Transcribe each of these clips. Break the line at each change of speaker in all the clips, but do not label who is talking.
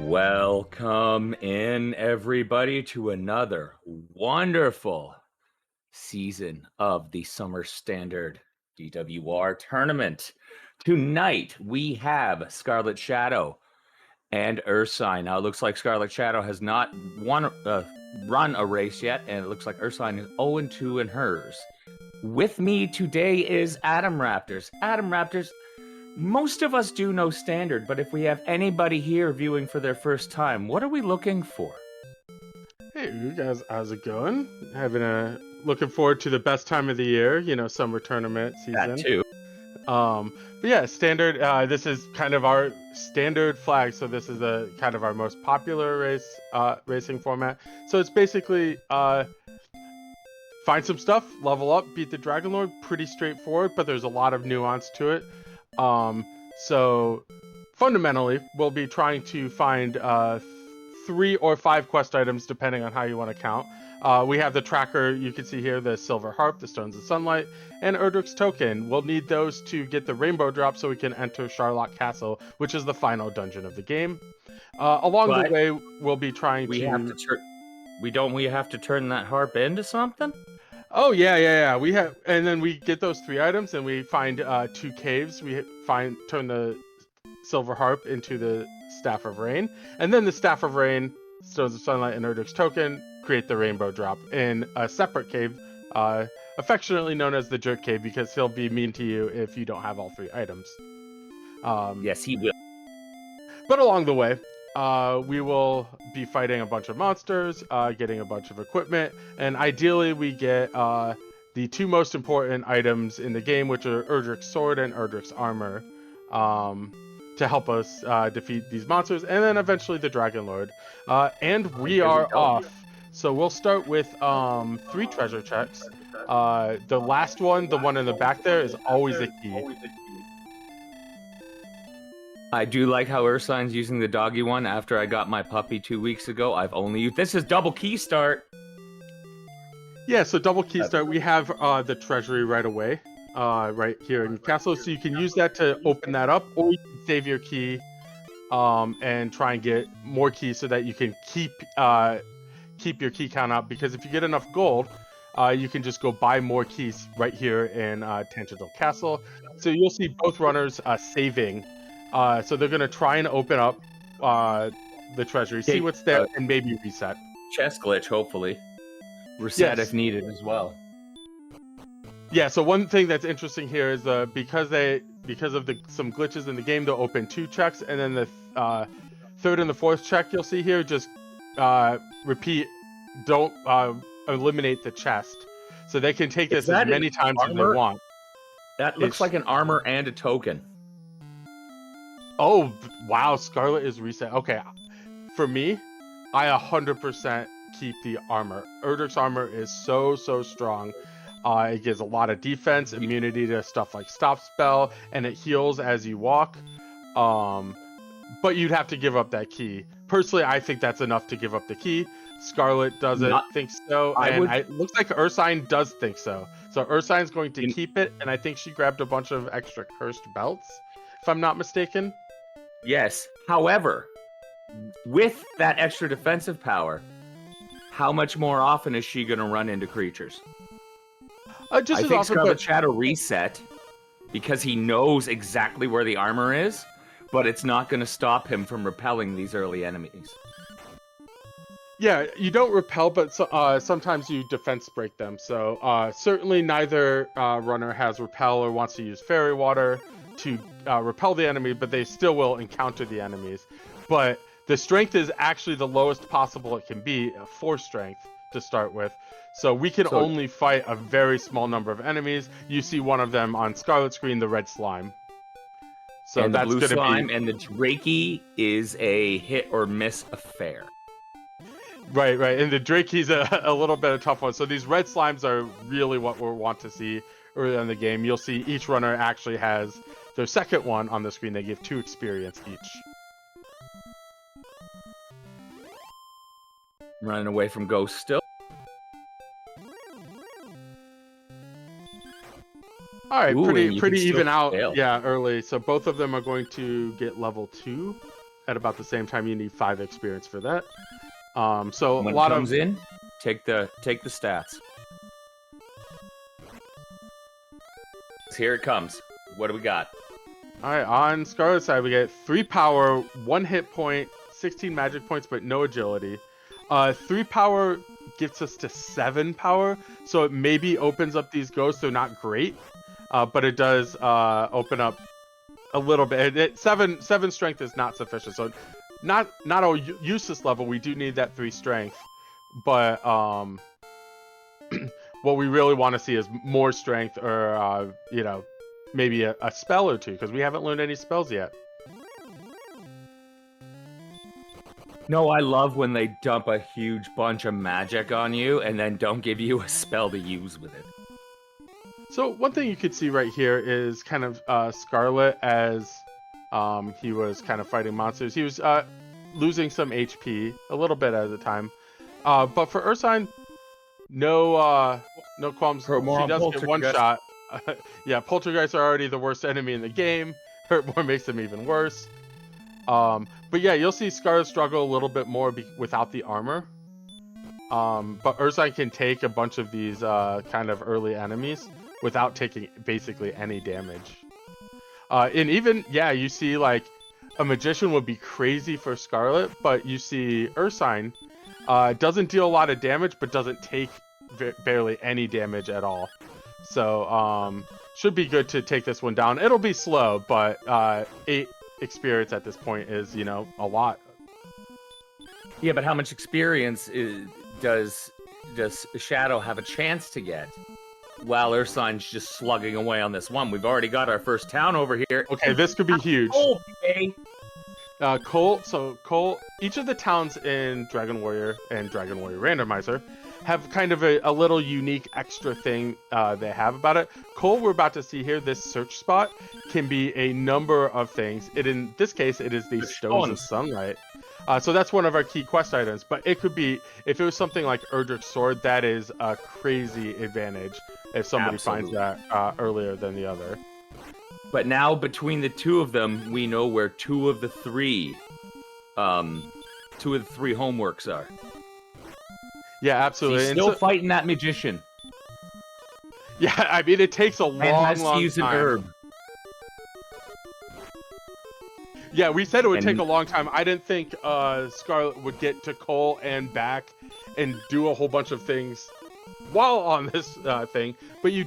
Welcome in, everybody, to another wonderful season of the Summer Standard DWR Tournament. Tonight, we have Scarlet Shadow and Ursine. Now, it looks like Scarlet Shadow has not run a race yet, and it looks like Ursine is 0-2 in hers. With me today is Adam Raptors. Adam Raptors, most of us do know Standard, but if we have anybody here viewing for their first time, what are we looking for?
Hey, you guys, how's it going? Looking forward to the best time of the year, Summer Tournament season.
That too.
But yeah, Standard, this is kind of our standard flag, so this is kind of our most popular racing format. So it's basically find some stuff, level up, beat the Dragon Lord, pretty straightforward, but there's a lot of nuance to it. So fundamentally, we'll be trying to find 3 or 5 quest items, depending on how you want to count. We have the tracker, you can see here, the Silver Harp, the Stones of Sunlight, and Erdrick's Token. We'll need those to get the Rainbow Drop so we can enter Charlotte Castle, which is the final dungeon of the game. Along the way, we'll be trying
we have to turn that harp into something?
Oh yeah. And then we get those 3 items, and we find 2 caves. We turn the Silver Harp into the Staff of Rain, and then the Staff of Rain, Stones of Sunlight, and Erdrick's Token create the Rainbow Drop in a separate cave, affectionately known as the Jerk Cave, because he'll be mean to you if you don't have all 3 items.
Yes, he will.
But along the way, we will be fighting a bunch of monsters, getting a bunch of equipment, and ideally we get the 2 most important items in the game, which are Erdrick's Sword and Erdrick's Armor, to help us defeat these monsters, and then eventually the Dragon Lord. And we are off. So we'll start with 3 treasure checks. The last one, the one in the back there, is always a key.
I do like how Ursine's using the doggy one. After I got my puppy 2 weeks ago, I've only used... This is double key start.
Yeah, so double key start. We have the treasury right away, right here in the castle. So you can use that to open that up, or you can save your key and try and get more keys so that you can keep your key count up. Because if you get enough gold, you can just go buy more keys right here in Tangential Castle. So you'll see both runners saving. So they're going to try and open up the treasury, see what's there, and maybe reset.
Chest glitch, hopefully. Reset if needed as well.
Yeah, so one thing that's interesting here is because of some glitches in the game, they'll open 2 checks, and then the 3rd and the 4th check you'll see here, just repeat, don't eliminate the chest. So they can take this as many times as they want.
That looks like an armor and a token.
Oh, wow, Scarlet is reset. Okay, for me, I 100% keep the armor. Erdrick's Armor is so strong. It gives a lot of defense, immunity to stuff like Stop Spell, and it heals as you walk. But you'd have to give up that key. Personally, I think that's enough to give up the key. Scarlet doesn't think so, and it looks like Ursine does think so. So Ursine's going to keep it, and I think she grabbed a bunch of extra cursed belts, if I'm not mistaken.
Yes. However, with that extra defensive power, how much more often is she going to run into creatures? I think Scarlet Shadow reset because he knows exactly where the armor is, but it's not going to stop him from repelling these early enemies.
Yeah, you don't repel, but sometimes you defense break them. So certainly neither runner has repel or wants to use fairy water to repel the enemy, but they still will encounter the enemies. But the strength is actually the lowest possible it can be, 4 strength to start with. So we can only fight a very small number of enemies. You see one of them on Scarlet's screen, the red slime. So
and that's the blue slime and the Drakey is a hit or miss affair.
Right. And the Drakey's a little bit of a tough one. So these red slimes are really what we want to see early in the game. You'll see each runner actually has their second one on the screen. They give 2 experience each.
Running away from Ghost still.
All right, pretty even out. Yeah, early. So both of them are going to get level 2. at about the same time. You need 5 experience for that. So
When
a lot
it comes
of
in, take the stats. Here it comes. What do we got?
all right, on Scarlet's side, we get 3 power, 1 hit point, 16 magic points, but no agility. 3 power gets us to 7 power, so it maybe opens up these ghosts. They're not great, but it does open up a little bit. 7 strength is not sufficient, so not a useless level. We do need that 3 strength, but what we really want to see is more strength, or maybe a spell or 2, because we haven't learned any spells yet.
No, I love when they dump a huge bunch of magic on you and then don't give you a spell to use with it.
So one thing you could see right here is kind of Scarlet as he was kind of fighting monsters. He was losing some HP a little bit at a time, but for Ursine, no qualms. She does get 1 shot. Yeah, poltergeists are already the worst enemy in the game. Hurt more makes them even worse. But yeah, you'll see Scarlet struggle a little bit more without the armor. But Ursine can take a bunch of these kind of early enemies without taking basically any damage. And even, yeah, you see like a magician would be crazy for Scarlet, but you see Ursine doesn't deal a lot of damage, but doesn't take barely any damage at all. So should be good to take this one down. It'll be slow, but 8 experience at this point is, a lot.
Yeah, but how much experience does Shadow have a chance to get while Ursine's just slugging away on this one? We've already got our first town over here.
Okay, this could be huge.
Okay.
Cole, each of the towns in Dragon Warrior and Dragon Warrior Randomizer have kind of a little unique extra thing they have about it. Cole, we're about to see here, this search spot can be a number of things. In this case, it is the Stones of Sunlight. So that's one of our key quest items, but it could be, if it was something like Erdrick's Sword, that is a crazy advantage if somebody finds that earlier than the other.
But now between the 2 of them, we know where 2 of the 3 homeworks are.
Yeah, absolutely.
He's still fighting that magician.
Yeah, I mean, it takes a long
use
time.
An herb.
Yeah, we said it would take a long time. I didn't think Scarlet would get to Cole and back and do a whole bunch of things while on this thing. But you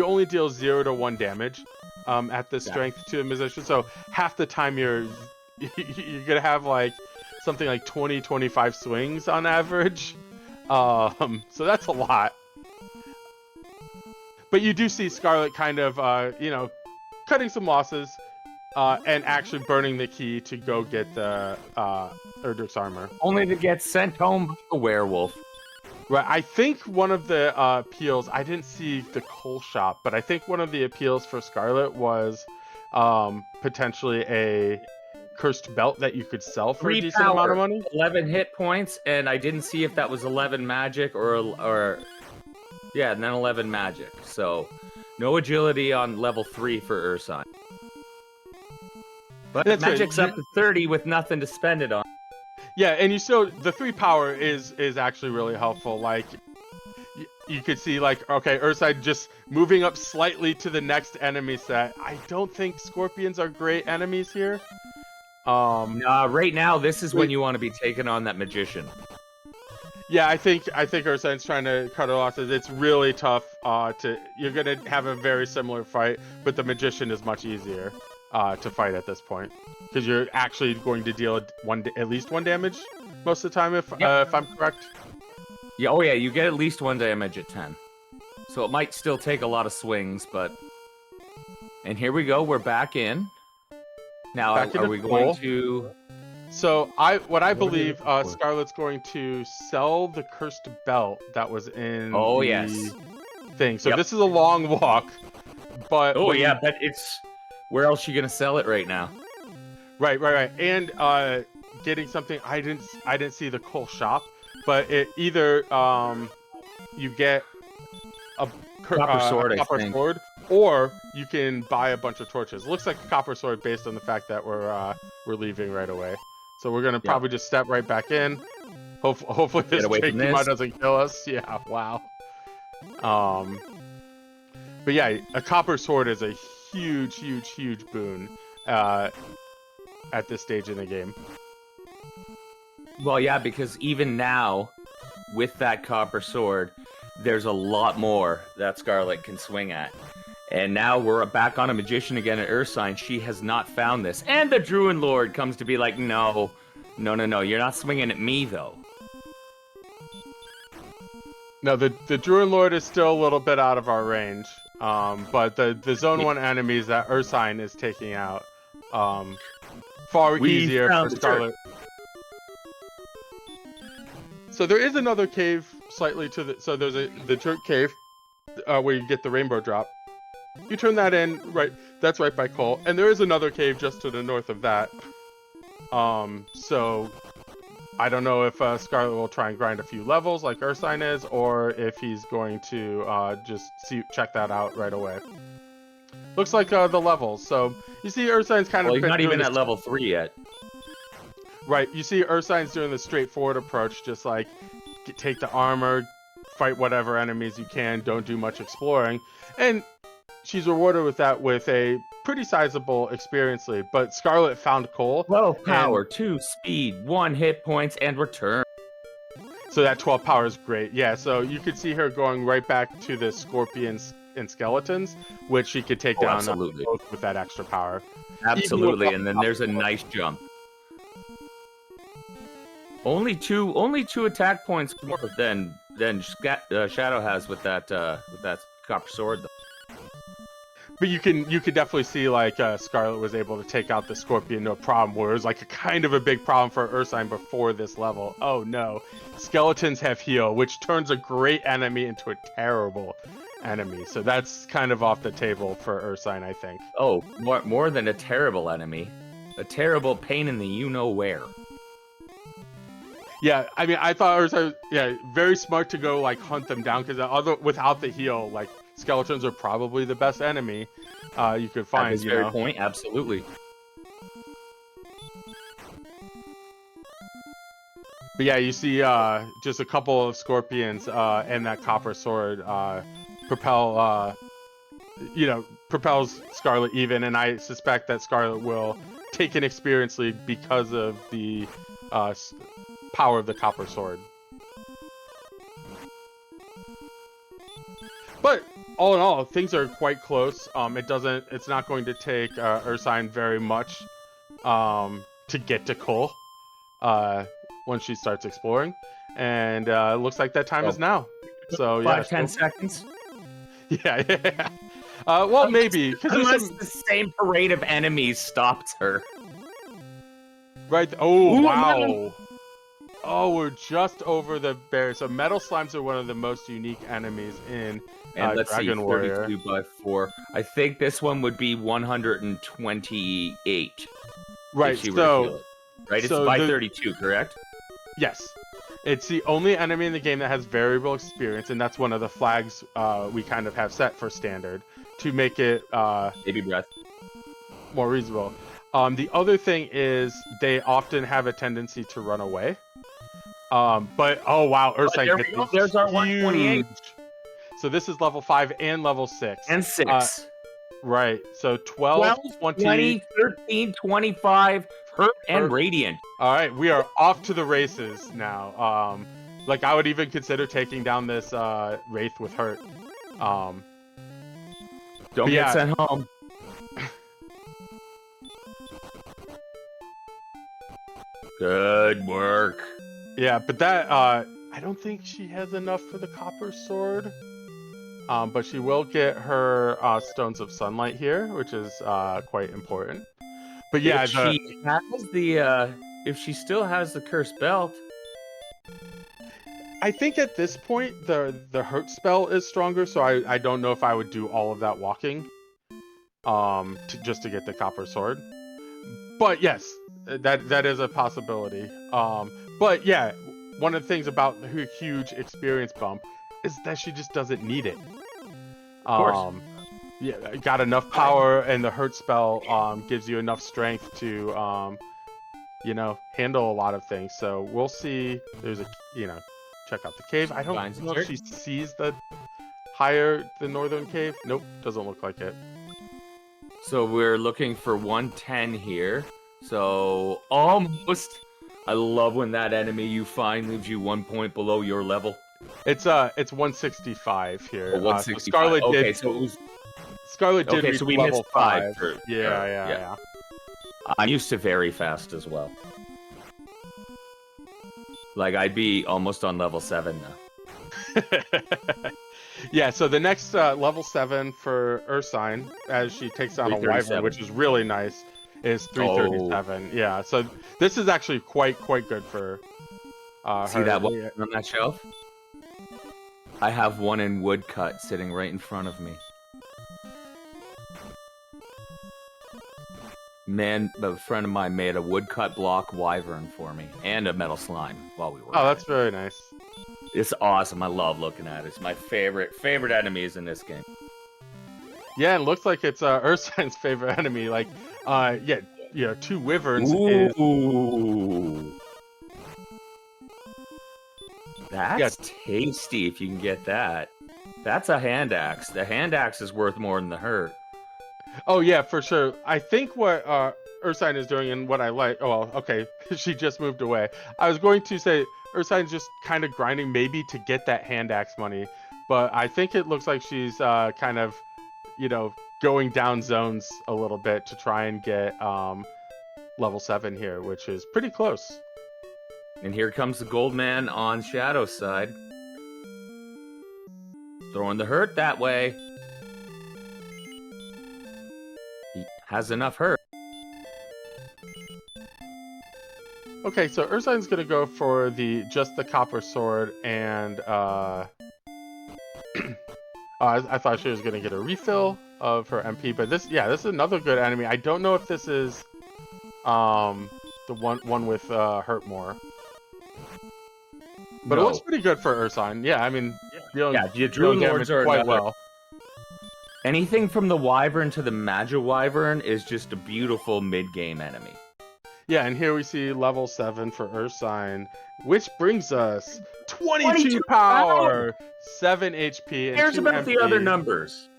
only deal 0 to 1 damage at the strength to a magician. So half the time you're gonna have like something like 20-25 swings on average. So that's a lot. But you do see Scarlet kind of cutting some losses. And actually burning the key to go get the Erdrick's armor.
Only to get sent home by a werewolf.
Right, I think one of the appeals, I didn't see the Cole shop, but I think one of the appeals for Scarlet was potentially a cursed belt that you could sell for a decent amount of money.
11 hit points, and I didn't see if that was 11 magic or yeah, and then 11 magic. So no agility on level 3 for Ursine. But magic's up to 30 with nothing to spend it on.
Yeah, and the 3 power is actually really helpful. Like you could see, like, okay, Ursine just moving up slightly to the next enemy set. I don't think scorpions are great enemies here.
Right now, this is when you want to be taking on that magician.
Yeah, I think Ursine's trying to cut her losses. It's really tough. You're gonna have a very similar fight, but the magician is much easier to fight at this point, because you're actually going to deal at least 1 damage most of the time, if I'm correct.
Yeah, oh yeah, you get at least 1 damage at 10. So it might still take a lot of swings, but... And here we go, we're back in. Now, are we going to...
So I believe Scarlet's going to sell the cursed belt that was in the thing. So this is a long walk, but...
Oh yeah, but it's... Where else are you gonna sell it right now?
Right. And getting something, I didn't see the Cole shop, but it either you get a copper sword, or you can buy a bunch of torches. Looks like a copper sword based on the fact that we're leaving right away. So we're gonna probably just step right back in. Hopefully this Drakey doesn't kill us. Yeah, wow. But yeah, a copper sword is a huge, huge, huge boon at this stage in the game.
Well, yeah, because even now, with that copper sword, there's a lot more that Scarlet can swing at. And now we're back on a magician again at Ursine. She has not found this. And the Druid Lord comes to be like, no, you're not swinging at me, though.
No, the Druid Lord is still a little bit out of our range. But the Zone 1 enemies that Ursine is taking out, far easier for Scarlet. So there is another cave slightly to the... So there's the Turk Cave, where you get the rainbow drop. You turn that in, right? That's right by Cole. And there is another cave just to the north of that. So I don't know if Scarlet will try and grind a few levels like Ursine is, or if he's going to just check that out right away. Looks like the levels. So you see Ursine's kind of...
Well, he's not even at level 3 yet.
Right, you see Ursine's doing the straightforward approach, just like take the armor, fight whatever enemies you can, don't do much exploring, and she's rewarded with that with a pretty sizable experience lead. But Scarlet found Cole.
12 power, 2 speed, 1 hit points, and return.
So that 12 power is great. Yeah, so you could see her going right back to the scorpions and skeletons, which she could take down both with that extra power.
Absolutely, and then there's a nice jump. Only two attack points more than Shadow has with that copper sword.
But you could definitely see like Scarlet was able to take out the scorpion no problem, where it was like a kind of a big problem for Ursine before this level. Oh no, skeletons have heal, which turns a great enemy into a terrible enemy. So that's kind of off the table for Ursine, I think.
Oh, more than a terrible enemy, a terrible pain in the you-know-where.
Yeah, I mean, I thought Ursine, very smart to go like hunt them down, because without the heal, like skeletons are probably the best enemy you could find.
At this very point, absolutely.
But yeah, you see just a couple of scorpions and that copper sword propels Scarlet even, and I suspect that Scarlet will take an experience lead because of the power of the copper sword. But all in all, things are quite close. It's not going to take Ursine very much to get to Cole once she starts exploring, and it looks like that time is now. So
5-10 seconds.
Yeah. Well, maybe
unless the same parade of enemies stops her.
Right. Oh, wow. Oh, we're just over the barrier. So metal slimes are one of the most unique enemies in
and let's
Dragon
see,
Warrior.
32 by 4. I think this one would be 128.
Right. So,
right, it's by 32, correct?
Yes. It's the only enemy in the game that has variable experience, and that's one of the flags we kind of have set for standard to make it
baby breath
more reasonable. The other thing is they often have a tendency to run away. But oh wow, Ursine
there's our 128.
So this is level 5 and level 6.
And 6.
Right. So 12,
20, 13, 25, hurt and radiant.
All right, we are off to the races now. Like I would even consider taking down this Wraith with hurt.
Don't get sent home. Good work.
Yeah, but that I don't think she has enough for the copper sword. But she will get her stones of sunlight here, which is quite important. But yeah,
if she still has the cursed belt,
I think at this point the hurt spell is stronger, so I don't know if I would do all of that walking just to get the copper sword. But yes, that is a possibility. But yeah, one of the things about her huge experience bump is that she just doesn't need it.
Of course.
got enough power, and the hurt spell gives you enough strength to handle a lot of things. So we'll see. There's a check out the cave. I don't
Finds
know
the
if she sees the northern cave. Nope, doesn't look like it.
So we're looking for 110 here. So almost. I love when that enemy you find leaves you 1 point below your level.
It's 165 here.
Oh, 165.
So Scarlet
okay,
did.
so it was.
Scarlet did
Okay,
reach
so we
level
missed 5.
Yeah.
I'm used to very fast as well. Like, I'd be almost on level 7 now.
Yeah, so the next level 7 for Ursine, as she takes down a wyvern, which is really nice, is 337. Oh. Yeah, so this is actually quite good for
See
her.
that one on that shelf? I have one in woodcut sitting right in front of me. Man, a friend of mine made a woodcut block wyvern for me and a metal slime while we were.
Oh, that's very nice.
It's awesome. I love looking at it. It's my favorite enemies in this game.
Yeah, it looks like it's Ursine's favorite enemy. Like, 2 wyverns.
Ooh. That's tasty if you can get that. That's a hand axe. The hand axe is worth more than the hurt.
Oh yeah, for sure. I think what Ursine is doing, and what I like. Oh, well, okay, she just moved away. I was going to say Ursine's just kind of grinding, maybe to get that hand axe money, but I think it looks like she's kind of, going down zones a little bit to try and get level 7 here, which is pretty close.
And here comes the gold man on Shadow's side, throwing the hurt that way. He has enough hurt.
Okay, so Ursine's gonna go for just the copper sword, and I thought she was gonna get a refill of her MP, but this is another good enemy. I don't know if this is the one with hurt more, but it looks pretty good for Ursine. Yeah, I mean,
the Druid Lords are
quite well.
Anything from the Wyvern to the Magi Wyvern is just a beautiful mid-game enemy.
Yeah, and here we see level 7 for Ursine, which brings us 22 power, 7 HP, and
Here's
2
about
MP.
the other numbers.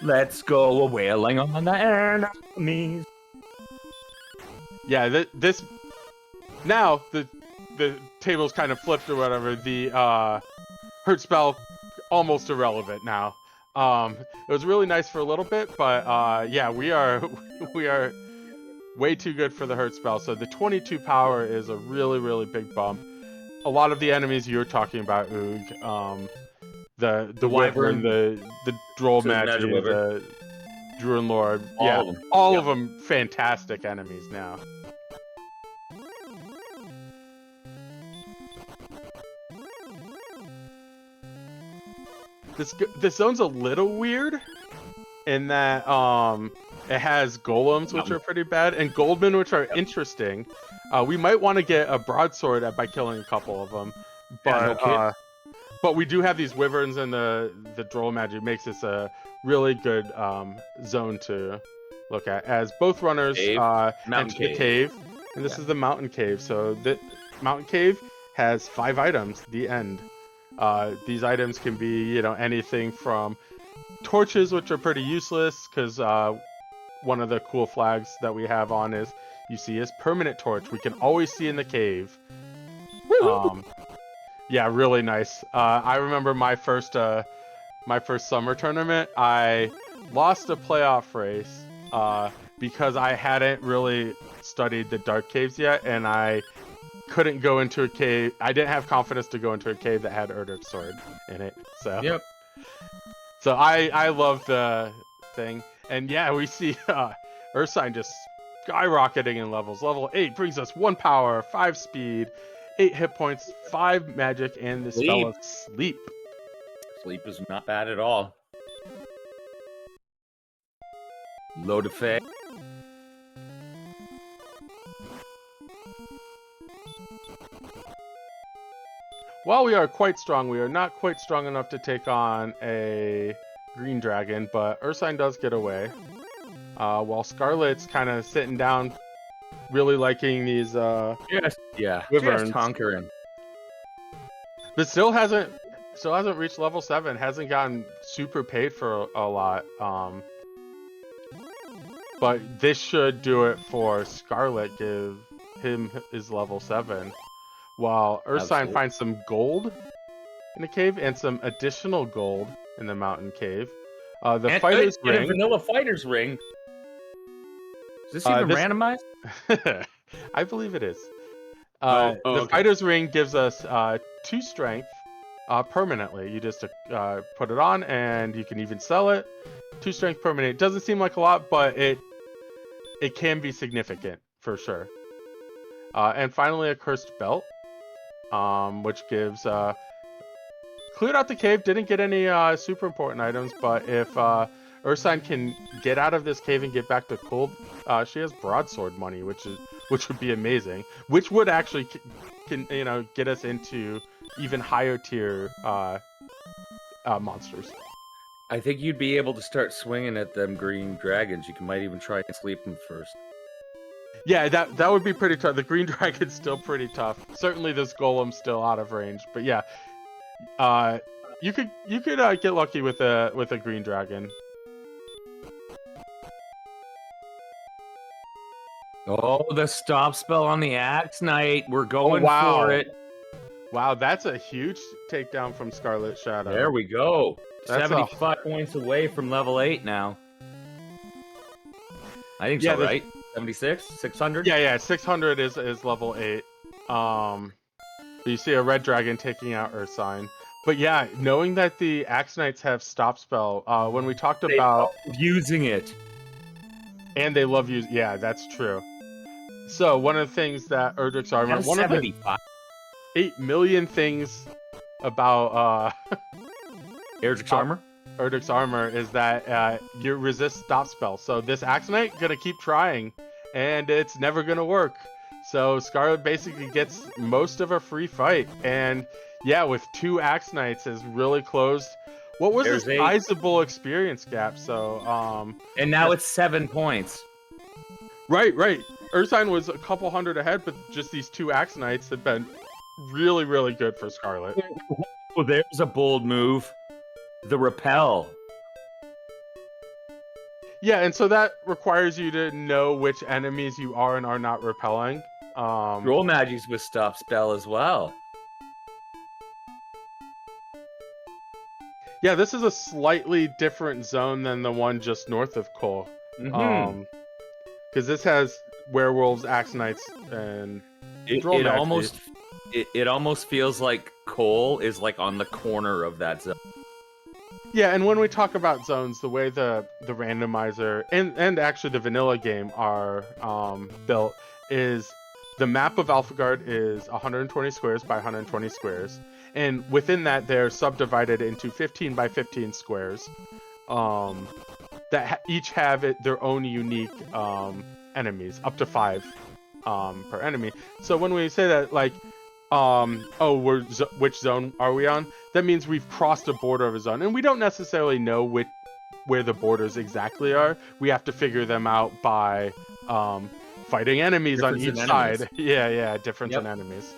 Let's go a wailing on the enemies.
Yeah, this now the table's kind of flipped or whatever. The hurt spell almost irrelevant now. It was really nice for a little bit, but we are way too good for the hurt spell. So the 22 power is a really big bump. A lot of the enemies you're talking about, Oog, the Wyvern, the Droll Magi, the Druid Lord, all of them fantastic enemies now. This zone's a little weird in that it has golems, which are pretty bad, and goldmen, which are interesting. We might want to get a broadsword by killing a couple of them, but we do have these wyverns and the droll magic makes this a really good zone to look at, as both runners enter the cave, and this is the mountain cave. So the mountain cave has 5 items. The end. These items can be, anything from torches, which are pretty useless, because one of the cool flags that we have on is permanent torch. We can always see in the cave. Yeah, really nice. I remember my first summer tournament. I lost a playoff race because I hadn't really studied the dark caves yet, and I couldn't go into a cave. I didn't have confidence to go into a cave that had Erdrick's sword in it. So So I love the thing, and we see Ursine just skyrocketing in levels. Level 8 brings us 1 power, 5 speed, 8 hit points, 5 magic, and the spell of sleep.
Sleep is not bad at all. Low to fade.
While we are quite strong, we are not quite strong enough to take on a Green Dragon, but Ursine does get away. While Scarlet's kind of sitting down, really liking these
Just
wyverns.
hunkering.
But still hasn't reached level 7. Hasn't gotten super paid for a lot. But this should do it for Scarlet. Give him his level 7. While Ursine finds some gold in the cave and some additional gold in the mountain cave. The fighter's ring.
A vanilla fighter's ring. Is this even randomized?
I believe it is.
The
fighter's ring gives us 2 strength permanently. You just put it on, and you can even sell it. 2 strength permanent. It doesn't seem like a lot, but it can be significant for sure. And finally, a cursed belt, which gives cleared out the cave. Didn't get any super important items, but if Ursine can get out of this cave and get back to Cold, she has broadsword money, which would be amazing. Which would actually can get us into even higher tier monsters.
I think you'd be able to start swinging at them green dragons. You might even try and sleep them first.
Yeah, that would be pretty tough. The green dragon's still pretty tough. Certainly, this golem's still out of range. But yeah, you could get lucky with a green dragon.
Oh, the stop spell on the Axe Knight. We're going for it.
Wow, that's a huge takedown from Scarlet Shadow.
There we go.
That's
75 points away from level 8 now. I think so, right? 76? 600?
Yeah, 600 is level 8. You see a red dragon taking out Ursine. But yeah, knowing that the Axe Knights have stop spell, when we talked about
using it.
And they love using, yeah, that's true. So one of the things that Erdrick's Armor, one of the 8 million things about
Erdrick's Armor?
Erdrick's Armor is that you resist stop spell. So this Axe Knight gonna keep trying, and it's never gonna work. So Scarlet basically gets most of a free fight, and yeah, with 2 Axe Knights is really closed. What was this sizable experience gap? So
and now it's 7 points.
Right. Ursine was a couple hundred ahead, but just these 2 Axe Knights have been really, really good for Scarlet.
Well, there's a bold move. The repel.
Yeah, and so that requires you to know which enemies you are and are not repelling.
Roll Magi's with stop spell as well.
Yeah, this is a slightly different zone than the one just north of Cole. Because this has werewolves, Axe Knights, and
it almost feels like Cole is like on the corner of that zone.
Yeah, and when we talk about zones, the way the randomizer and actually the vanilla game are built is the map of Alphagard is 120 squares by 120 squares. And within that, they're subdivided into 15 by 15 squares that each have their own unique enemies, up to 5 per enemy. So when we say that, like, which zone are we on? That means we've crossed a border of a zone, and we don't necessarily know where the borders exactly are. We have to figure them out by fighting enemies on each side. Yeah, difference in enemies.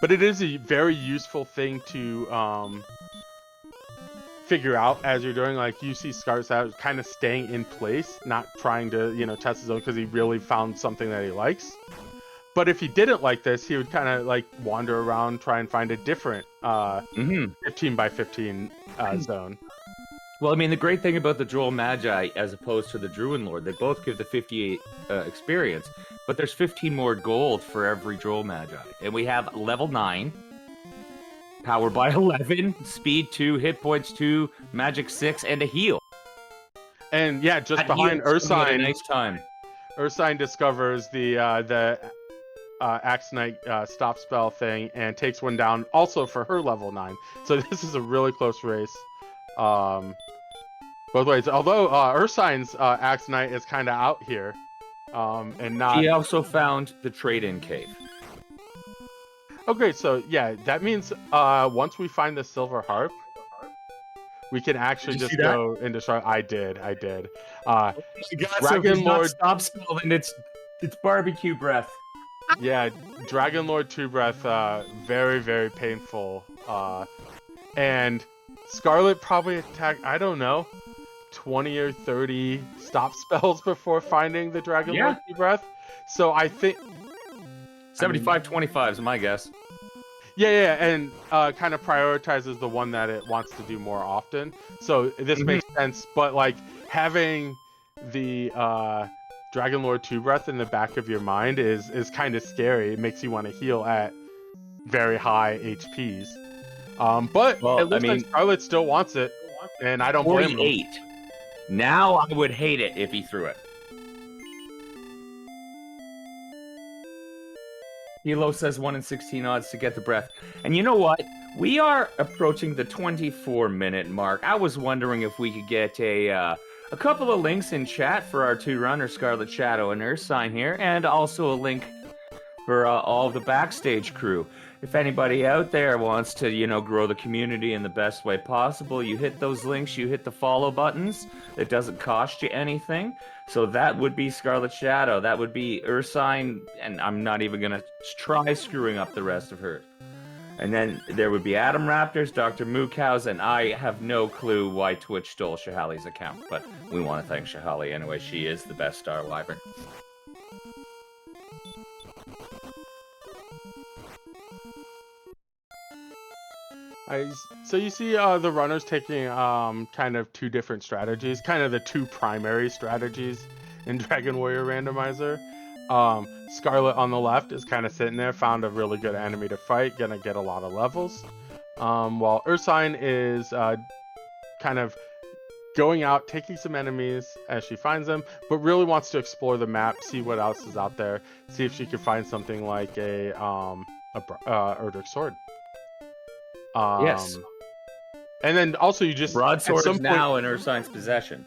But it is a very useful thing to figure out as you're doing. Like, you see Scar's out kind of staying in place, not trying to, test his own because he really found something that he likes. But if he didn't like this, he would kind of like wander around, try and find a different 15 by 15 zone.
Well, I mean, the great thing about the Droll Magi as opposed to the Druid Lord, they both give the 58 experience, but there's 15 more gold for every Droll Magi. And we have level 9, powered by 11, speed 2, hit points 2, magic 6, and a heal.
And yeah, just behind Ursine,
nice time.
Ursine discovers the Axe Knight stop spell thing and takes one down also for her level 9. So this is a really close race. Both ways. Although Ursine's Axe Knight is kind of out here, and not.
He also found the trade-in cave.
Okay, so yeah, that means once we find the silver harp, we can actually
Did you see
just
that?
go into Char. I did.
Oh my God, so
Dragon
he's not
Lord.
stop spelling. It's barbecue breath.
Yeah, Dragon Lord Two Breath. Very very painful. And Scarlet probably attacked. I don't know. 20 or 30 stop spells before finding the Dragon
Yeah.
Lord Two Breath. So I think
75-25 is my guess.
yeah, and kind of prioritizes the one that it wants to do more often. So this makes sense, but like having the Dragon Lord Two Breath in the back of your mind is kind of scary. It makes you want to heal at very high HPs. But
Well,
it
I
looks like
mean,
Scarlet still wants it, and I don't blame him.
48. Now I would hate it if he threw it. Hilo says 1 in 16 odds to get the breath. And you know what? We are approaching the 24-minute mark. I was wondering if we could get a couple of links in chat for our two runners, Scarlet Shadow and Ursine here, and also a link for all of the backstage crew. If anybody out there wants to, grow the community in the best way possible, you hit those links, you hit the follow buttons. It doesn't cost you anything. So that would be Scarlet Shadow. That would be Ursine, and I'm not even going to try screwing up the rest of her. And then there would be Adam Raptors, Dr. Moocows, and I have no clue why Twitch stole Shahali's account, but we want to thank Shahali anyway. She is the best Star Wyvern.
So you see the runners taking kind of two different strategies, kind of the two primary strategies in Dragon Warrior Randomizer. Scarlet on the left is kind of sitting there, found a really good enemy to fight, gonna get a lot of levels. While Ursine is kind of going out, taking some enemies as she finds them, but really wants to explore the map, see what else is out there, see if she can find something like a Erdrick sword.
Yes.
And then also you just
Broadsword
at some
is
point,
now in Ursine's possession.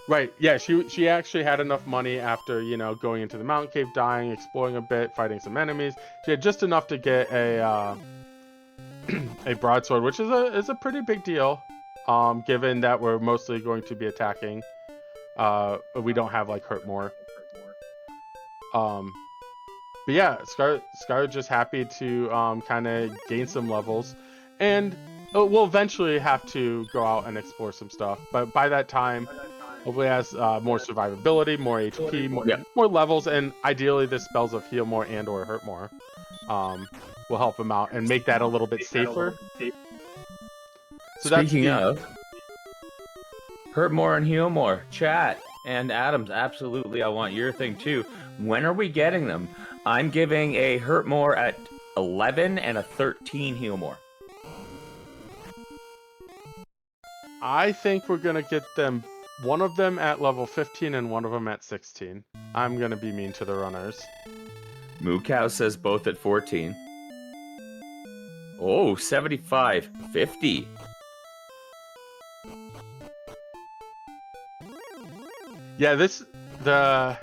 right? Yeah, she actually had enough money after going into the mountain cave, dying, exploring a bit, fighting some enemies. She had just enough to get a a broadsword, which is a pretty big deal, given that we're mostly going to be attacking. We don't have like hurt more. But yeah, Scar just happy to kind of gain some levels, and we'll eventually have to go out and explore some stuff. But by that time, hopefully has more survivability, more HP, more levels, and ideally the spells of heal more and or hurt more will help him out and make that a little bit safer. So
Speaking of, hurt more and heal more. Chat and Adams, absolutely, I want your thing too. When are we getting them? I'm giving a hurt more at 11 and a 13 heal more.
I think we're gonna get them, one of them at level 15 and one of them at 16. I'm gonna be mean to the runners.
Moocow says both at 14. Oh, 75, 50.
Yeah, the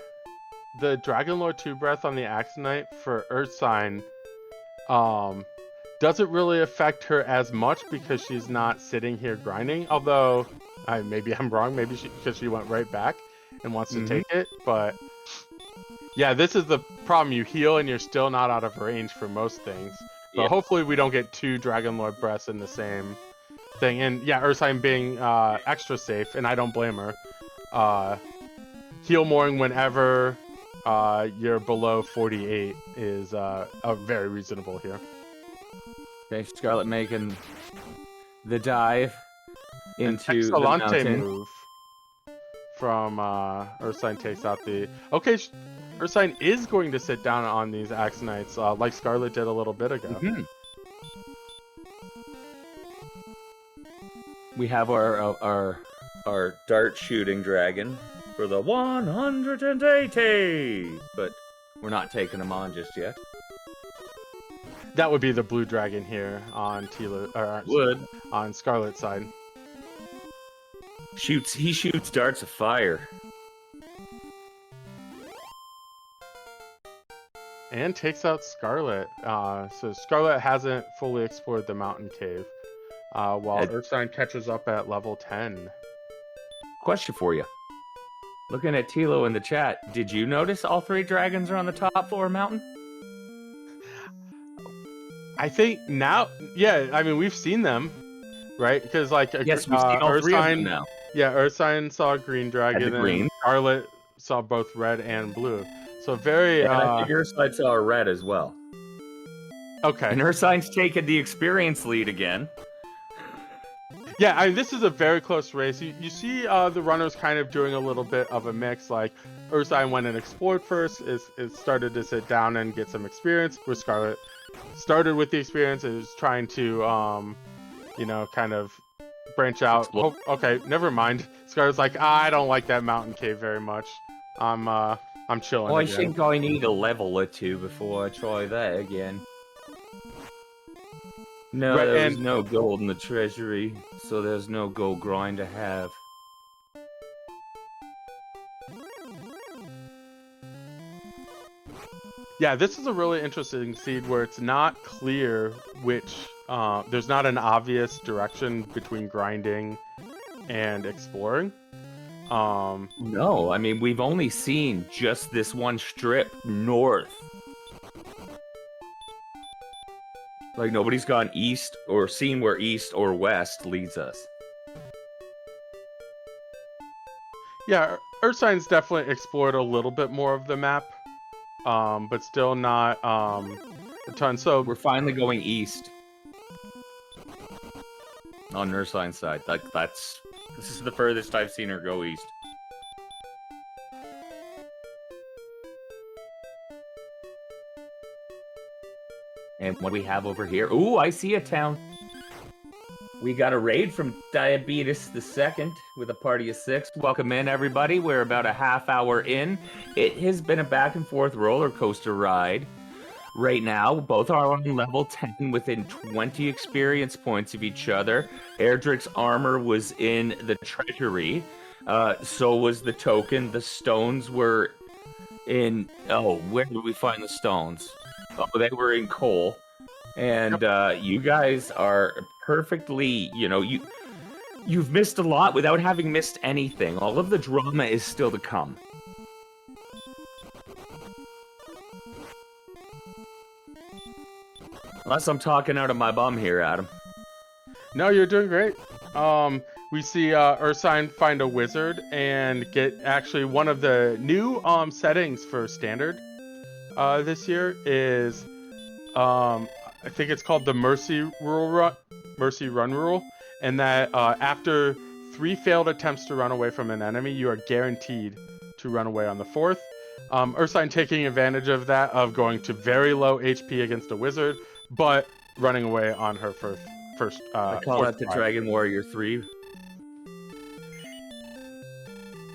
Dragon Lord Two Breath on the Axonite for Ursine doesn't really affect her as much because she's not sitting here grinding. Although, maybe I'm wrong. Maybe because she went right back and wants to take it. But yeah, this is the problem. You heal and you're still not out of range for most things. But hopefully we don't get two Dragon Lord breaths in the same thing. And yeah, Ursine being extra safe, and I don't blame her. Heal more whenever you're below 48 is very reasonable here.
Okay, Scarlet making the dive into the mountain.
Move from Ursine takes out the... Okay, Ursine is going to sit down on these Axonites like Scarlet did a little bit ago.
We have our dart shooting dragon for the 180, but we're not taking him on just yet.
That would be the blue dragon here on on Scarlet's side.
He shoots darts of fire.
And takes out Scarlet. So Scarlet hasn't fully explored the mountain cave, while Ursine catches up at level 10.
Question for you. Looking at Tilo in the chat, did you notice all 3 dragons are on the top floor mountain?
I think now, yeah, I mean, we've seen them, right? Because like,
Yes, we've seen all 3 of them now.
Yeah, Ursine saw a green dragon,
green.
Scarlet saw both red and blue. So very.
And I think Ursine saw a red as well.
Okay.
And Ursine's taken the experience lead again.
Yeah, I mean, this is a very close race. You see the runners kind of doing a little bit of a mix. Like Ursine went and explored first, is started to sit down and get some experience, where Scarlet started with the experience and is trying to, kind of branch out. Oh, okay, never mind. Scarlet's like, I don't like that mountain cave very much. I'm chilling.
Well, I think I need a level or 2 before I try that again. No,
right,
there's no gold in the treasury, so there's no gold grind to have.
Yeah, this is a really interesting seed where it's not clear which, there's not an obvious direction between grinding and exploring.
No, I mean, we've only seen just this one strip north. Like, nobody's gone east or seen where east or west leads us.
Yeah, Ursine's definitely explored a little bit more of the map, but still not a ton. So
we're finally going east on Ursine's side. This is the furthest I've seen her go east. And what do we have over here? Ooh, I see a town. We got a raid from Diabetes II with a party of 6. Welcome in, everybody. We're about a half hour in. It has been a back and forth roller coaster ride. Right now, both are on level 10 within 20 experience points of each other. Erdrick's armor was in the treasury. So was the token. The stones were in... Oh, where did we find the stones? Oh, they were in coal. And you guys are perfectly, you've missed a lot without having missed anything. All of the drama is still to come. Unless I'm talking out of my bum here, Adam.
No, you're doing great. We see Ursine find a wizard and get actually one of the new settings for standard this year is I think it's called the Mercy Run rule, and that after 3 failed attempts to run away from an enemy, you are guaranteed to run away on the 4th. Ursine taking advantage of that, of going to very low HP against a wizard, but running away on her first.
I call that the Dragon Warrior 3.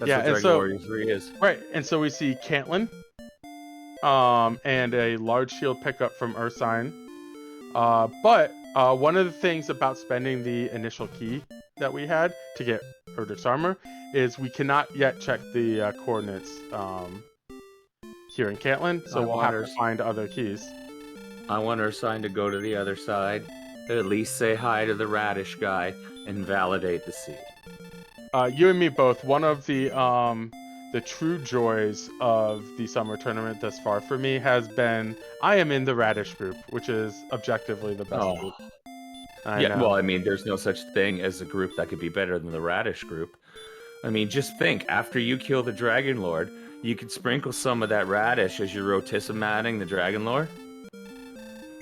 That's what Dragon Warrior 3 is.
Right, and so we see Caitlyn, and a large shield pickup from Ursine. But one of the things about spending the initial key that we had to get Erdrick's armor is we cannot yet check the coordinates here in Caitlyn, so we'll have to find other keys.
I want Ursine to go to the other side, at least say hi to the radish guy, and validate the seed.
You and me both. One of the true joys of the summer tournament thus far for me has been I am in the radish group, which is objectively the best group.
Well, I mean, there's no such thing as a group that could be better than the radish group. I mean, just think, after you kill the Dragon Lord, you could sprinkle some of that radish as you're rotissematting the Dragon Lord.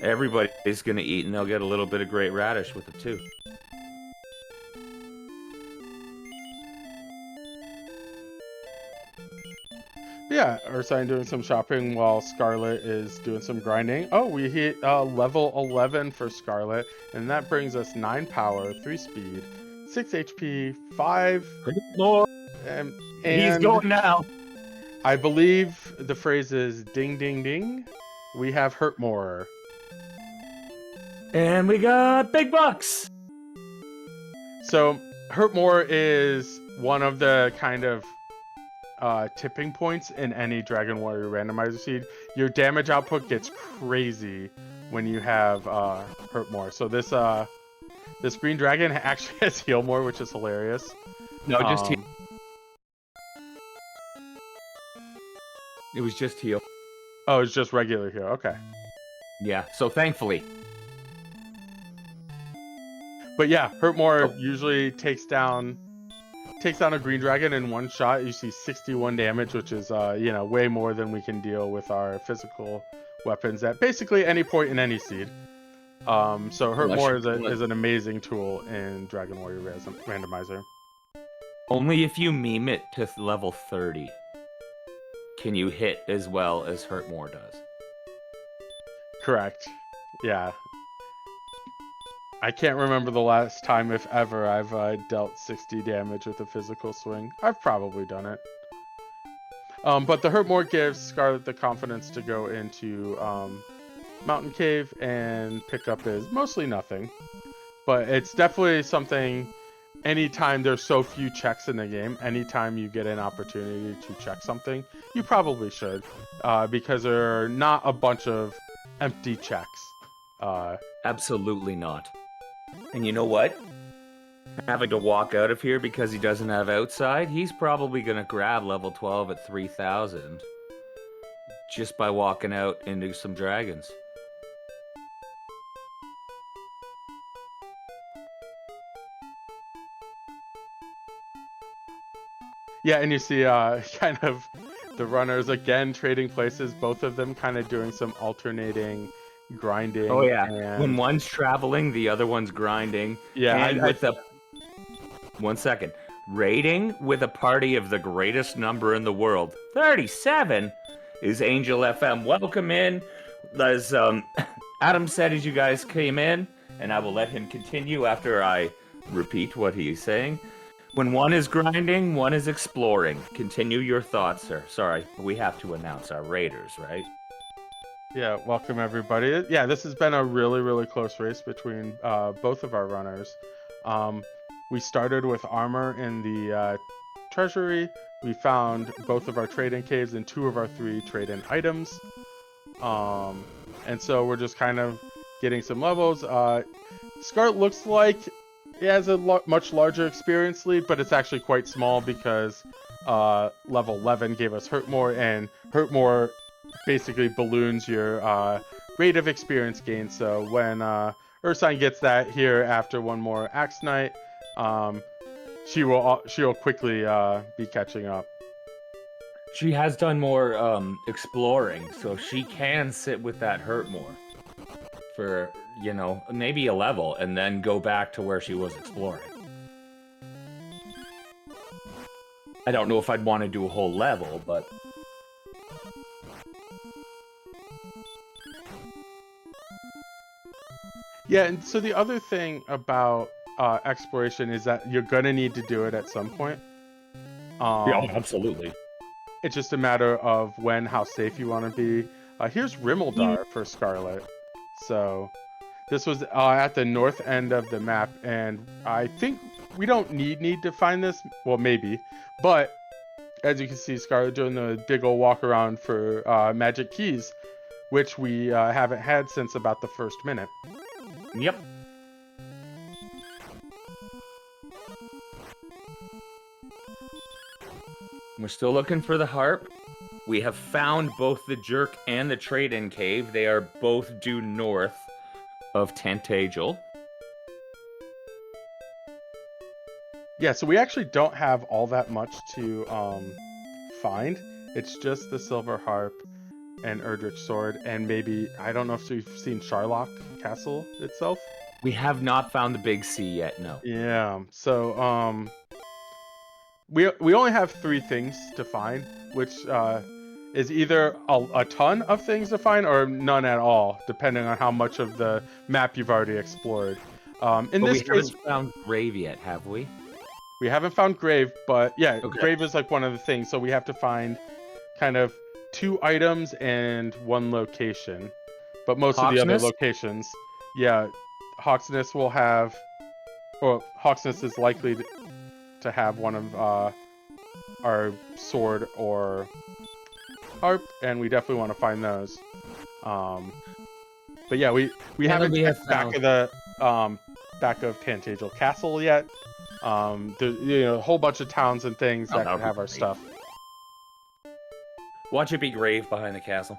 Everybody's going to eat, and they'll get a little bit of great radish with it, too.
Yeah, Ursine doing some shopping while Scarlet is doing some grinding. Oh, we hit level 11 for Scarlet, and that brings us 9 power, 3 speed, 6 HP, 5
more.
And
he's going now.
I believe the phrase is ding ding ding. We have hurt more.
And we got big bucks.
So hurt more is one of the kind of tipping points in any Dragon Warrior randomizer seed, your damage output gets crazy when you have Hurt More. So this green dragon actually has Heal More, which is hilarious.
No, just heal. It was just heal.
Oh, it's just regular heal. Okay.
Yeah, so thankfully.
But yeah, Hurt More usually takes down a green dragon in one shot. You see 61 damage, which is way more than we can deal with our physical weapons at basically any point in any seed. So Hurt More is an amazing tool in Dragon Warrior Randomizer.
Only if you meme it to level 30 can you hit as well as Hurt More does.
Correct. Yeah. I can't remember the last time, if ever, I've dealt 60 damage with a physical swing. I've probably done it. But the Hurt More gives Scarlet the confidence to go into Mountain Cave and pick up his mostly nothing. But it's definitely something, anytime there's so few checks in the game, anytime you get an opportunity to check something, you probably should. Because there are not a bunch of empty checks.
Absolutely not. And you know what? Having to walk out of here because he doesn't have outside, he's probably going to grab level 12 at 3,000 just by walking out into some dragons.
Yeah, and you see kind of the runners again trading places, both of them kind of doing some alternating grinding.
Oh yeah, when one's traveling, the other one's grinding.
Yeah,
and with the 1 second, raiding with a party of the greatest number in the world, 37, is Angel FM. Welcome in, as Adam said as you guys came in, and I will let him continue after I repeat what he's saying. When one is grinding, one is exploring. Continue your thoughts, sir. Sorry, we have to announce our raiders, right?
Yeah, welcome everybody. Yeah, this has been a really, really close race between both of our runners. We started with armor in the treasury. We found both of our trade-in caves and 2 of our 3 trade-in items. And so we're just kind of getting some levels. Scarlet looks like it has a much larger experience lead, but it's actually quite small because level 11 gave us Hurt More, and Hurt More basically balloons your rate of experience gain. So when Ursine gets that here after one more Axe Night, she'll quickly be catching up.
She has done more exploring, so she can sit with that Hurt More for, maybe a level and then go back to where she was exploring. I don't know if I'd want to do a whole level, but...
Yeah, and so the other thing about exploration is that you're gonna need to do it at some point.
Yeah, absolutely.
It's just a matter of how safe you want to be. Here's Rimmeldar for Scarlet. So this was at the north end of the map, and I think we don't need to find this. Well, maybe, but as you can see, Scarlet doing the big ol' walk around for magic keys, which we haven't had since about the first minute.
Yep. We're still looking for the harp. We have found both the jerk and the trade-in cave. They are both due north of Tantagel.
Yeah, so we actually don't have all that much to find. It's just the silver harp and Erdrich sword, and maybe, I don't know if we've seen Sharlock Castle itself.
We have not found the big C yet, no.
Yeah, so we only have 3 things to find, which is either a ton of things to find or none at all, depending on how much of the map you've already explored. In this case, we
haven't found Grave yet, have we?
We haven't found Grave, but yeah,
okay.
Grave is like one of the things, so we have to find kind of 2 items and 1 location. But most of the other locations, yeah, Hawksness will have, or Hawksness is likely to have one of sword or harp, and we definitely want to find those. But yeah, we haven't checked back of the back of Tantagel Castle yet. There's a whole bunch of towns and things that could have our stuff.
Watch it be grave behind the castle.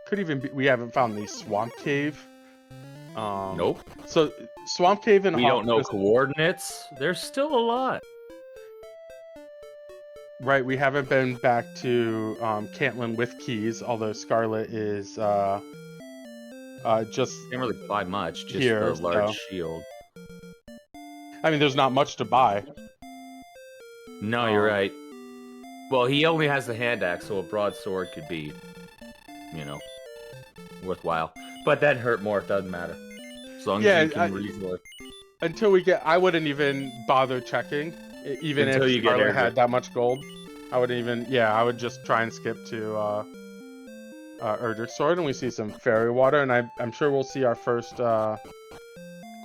Could even be. We haven't found the swamp cave.
Nope.
So swamp cave and
we don't know coordinates. There's still a lot.
Right, we haven't been back to Cantlin with keys, although Scarlet is just
can't really buy much. Just
here,
the large shield.
I mean, there's not much to buy.
No, you're right. Well, he only has the hand axe, so a broadsword could be, worthwhile. But that hurt more. It doesn't matter. As long as you can resort.
Until we get, I wouldn't even bother checking, even
Until
if Scarlet had that much gold. I wouldn't even. Yeah, I would just try and skip to Erdrick's sword, and we see some fairy water, and I'm sure we'll see our first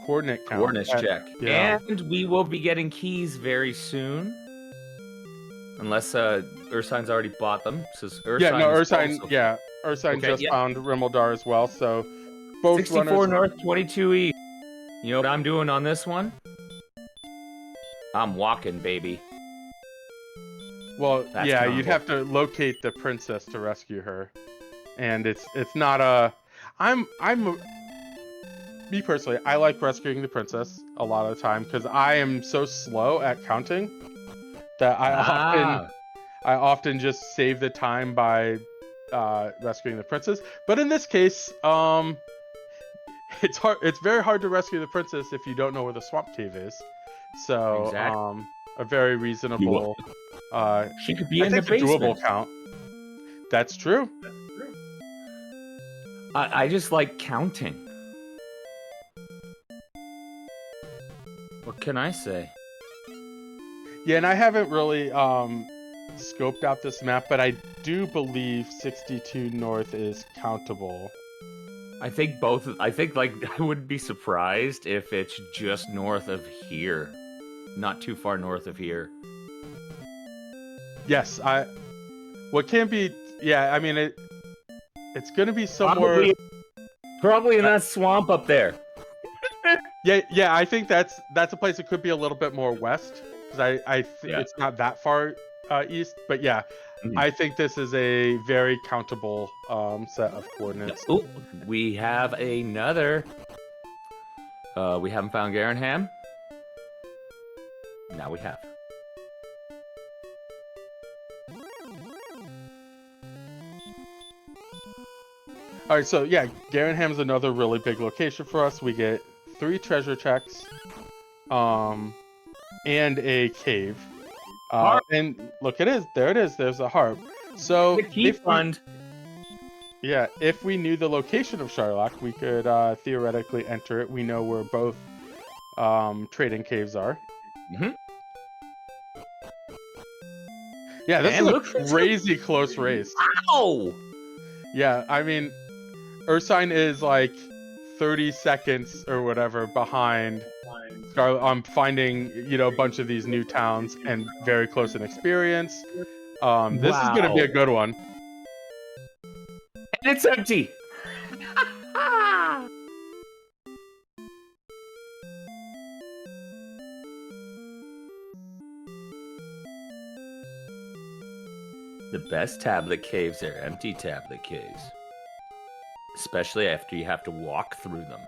coordinate count.
Coordinates check.
Yeah.
And we will be getting keys very soon. Unless Ursine's already bought them.
Ursine just found Rimeldar as well, so both
64
runners...
north, 22 east. You know what I'm doing on this one? I'm walking, baby.
Well, you'd have to locate the princess to rescue her. And it's not a... Me personally, I like rescuing the princess a lot of the time, because I am so slow at counting that I often just save the time by rescuing the princess. But in this case, it's very hard to rescue the princess if you don't know where the swamp cave is. So
exactly.
A very reasonable
she could be in the basement.
A doable count. That's true.
I just like counting. What can I say?
Yeah, and I haven't really scoped out this map, but I do believe 62 north is countable.
I think I wouldn't be surprised if it's just north of here. Not too far north of here.
Yes, what can be, I mean, it's gonna be somewhere...
Probably in that swamp up there.
Yeah, I think that's a place that could be a little bit more west, because I think it's not that far east, but yeah, I think this is a very countable set of coordinates.
Ooh, we have another. We haven't found Garenham. Now we have.
All right, so yeah, Garenham's another really big location for us. We get 3 treasure checks, and a cave. And look, there it is. There's a harp. So if we knew the location of Sharlock, we could theoretically enter it. We know where both trading caves are. Yeah, this is a crazy close race.
Ow!
Yeah, I mean, Ursine is like 30 seconds or whatever behind Scarlet. I'm finding, a bunch of these new towns and very close in experience. This is going to be a good one.
And it's empty. The best tablet caves are empty tablet caves. Especially after you have to walk through them.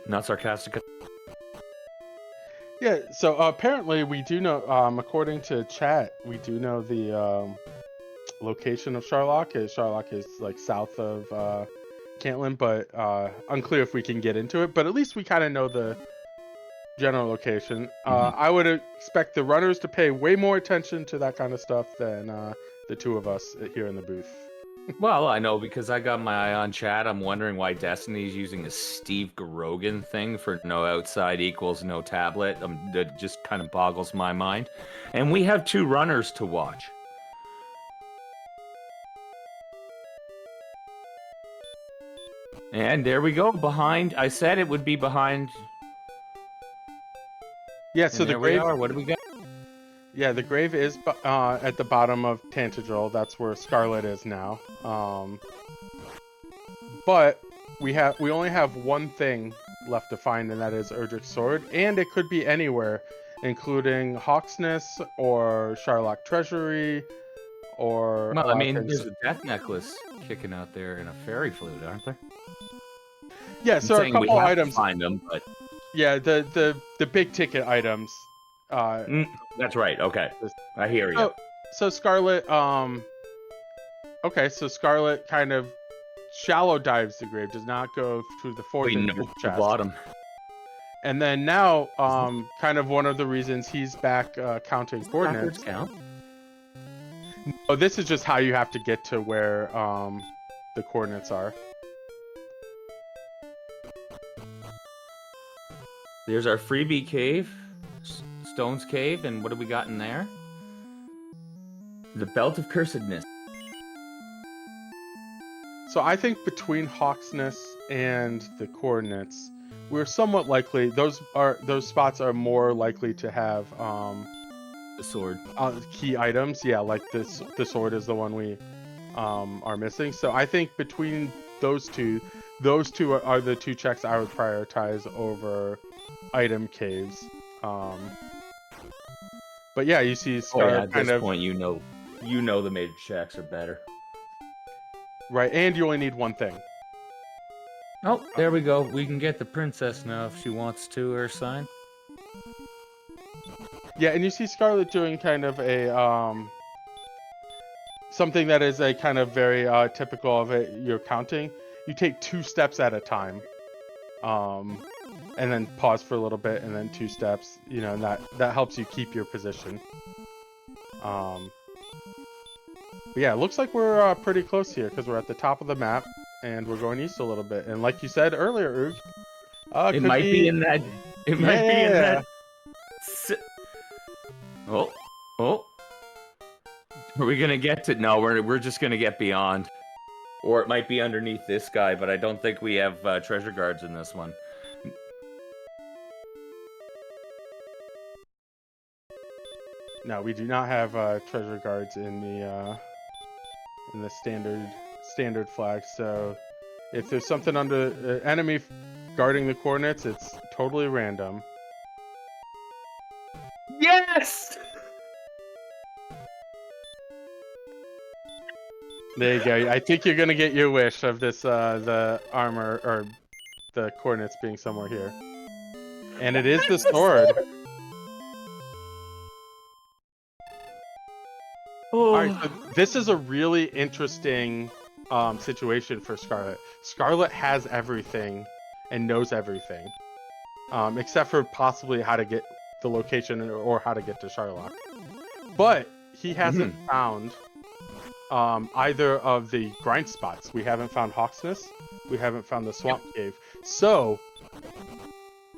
Not sarcastic.
Yeah, so apparently we do know, according to chat, we do know the location of Sharlock. Sharlock is like south of Cantlin, but unclear if we can get into it. But at least we kind of know the general location. I would expect the runners to pay way more attention to that kind of stuff than the two of us here in the booth.
Well, I know because I got my eye on chat. I'm wondering why Destiny's using a Steve Garogan thing for no outside equals no tablet. That just kind of boggles my mind. And we have 2 runners to watch. And there we go. Behind. I said it would be behind.
Yeah,
And
so the
there we
grave.
are. What do we got?
Yeah, the grave is at the bottom of Tantagel. That's where Scarlet is now. But we only have one thing left to find, and that is Erdrick's sword, and it could be anywhere, including Hawksness or Sharlock Treasury, or
Well, I mean, there's a death necklace kicking out there and a fairy flute, aren't there?
yeah.
I'm
So a
saying we
couple
have
items.
to find them, but
Yeah, the big ticket items.
that's right. Okay, I hear you.
So Scarlet. Okay, so Scarlet kind of shallow dives the grave, does not go to the fourth
We
and
know
fifth
the
chest.
bottom.
And then now, kind of one of the reasons he's back counting coordinates.
Count.
Oh, this is just how you have to get to where the coordinates are.
There's our freebie cave, Stone's Cave, and what do we got in there? The Belt of Cursedness.
So I think between Hawksness and the coordinates, we're somewhat likely those spots are more likely to have
The sword.
key items. Yeah, like the sword is the one we are missing. So I think between those two are the two checks I would prioritize over item caves. But yeah, you see Scar
at this point, you know the major checks are better.
Right, and you only need one thing.
Oh, there we go. We can get the princess now if she wants to, her sign.
Yeah, and you see Scarlet doing kind of a something that is a kind of very typical of it. You're counting. You take 2 steps at a time, and then pause for a little bit, and then 2 steps. You know, and that helps you keep your position. But yeah, it looks like we're pretty close here because we're at the top of the map and we're going east a little bit. And like you said earlier, Oog,
It might be in that. It might be in that. Oh. Are we gonna get to? No, we're just gonna get beyond, or it might be underneath this guy. But I don't think we have treasure guards in this one.
No, we do not have treasure guards in the standard flag. So if there's something under enemy guarding the coordinates, it's totally random.
Yes.
There you go. I think you're gonna get your wish of this the armor or the coordinates being somewhere here, and it is the sword.
Oh.
All right, so this is a really interesting situation for Scarlet. Scarlet has everything and knows everything, except for possibly how to get the location or how to get to Sharlock. But he hasn't found either of the grind spots. We haven't found Hawksness. We haven't found the Swamp Cave. So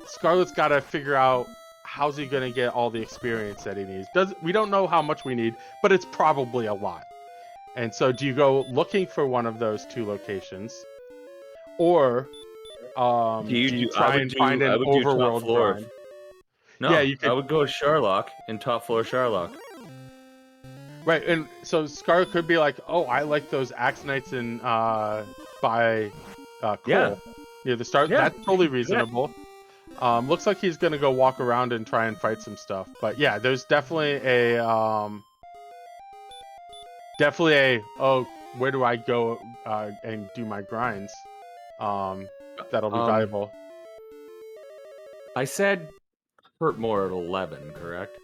Scarlet's got to figure out how's he gonna get all the experience that he needs. We don't know how much we need, but it's probably a lot. And so, do you go looking for one of those 2 locations, or do you try and find an overworld grind?
No, yeah, I would go to Sharlock in top floor Sharlock.
Right, and so Scar could be like, "Oh, I like those Axe Knights in by Cole near the start." Yeah, that's totally reasonable. Yeah. Looks like he's gonna go walk around and try and fight some stuff. But yeah, there's definitely a oh, where do I go and do my grinds? That'll be valuable.
I said hurt more at 11, correct?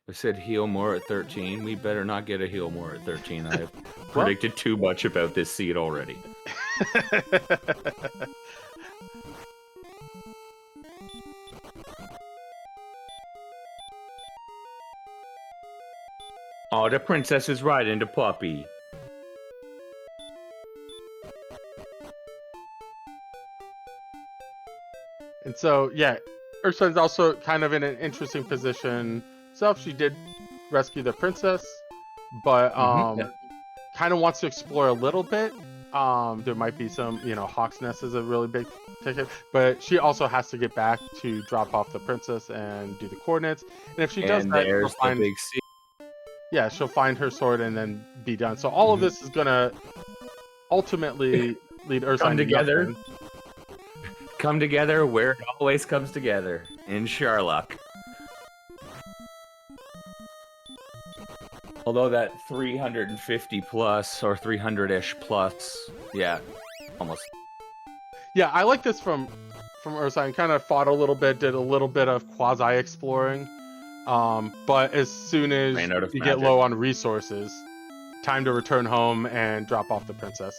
I said heal more at 13. We better not get a heal more at 13. I have predicted too much about this seed already. Oh, the princess is right into Poppy.
And so, yeah, Ursune's also kind of in an interesting position. She did rescue the princess, but kind of wants to explore a little bit. there might be some, Hawk's Nest is a really big ticket, but she also has to get back to drop off the princess and do the coordinates. And if she does
And
that,
there's the big C.
yeah, she'll find her sword and then be done. So all of this is gonna ultimately lead Ursine
Come
to
together.
nothing.
Come together where it always comes together, in Sherlock. Although that 350 plus or 300-ish plus, yeah, almost.
Yeah, I like this from Ursine. Kind of fought a little bit, did a little bit of quasi exploring, but as soon as
Ran out of
you get
magic.
low on resources, time to return home and drop off the princess.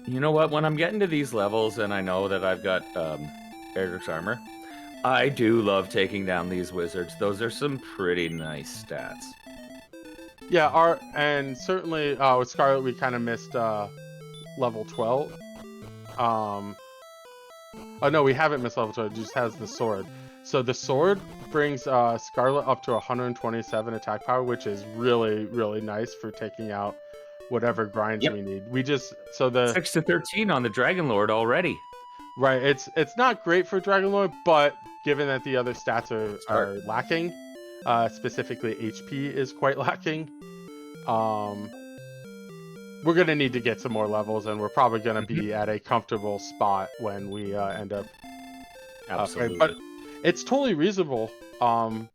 You know what? When I'm getting to these levels and I know that I've got Eric's armor, I do love taking down these wizards. Those are some pretty nice stats.
Yeah, and certainly with Scarlet we kind of missed level 12. Oh no, we haven't missed level 12. It just has the sword. So the sword brings Scarlet up to 127 attack power, which is really, really nice for taking out whatever grinds we need. We just
6 to 13 on the Dragon Lord already.
Right, it's not great for Dragon Lord, but given that the other stats are lacking, specifically HP is quite lacking, we're gonna need to get some more levels, and we're probably gonna be at a comfortable spot when we end up.
Absolutely.
But it's totally reasonable for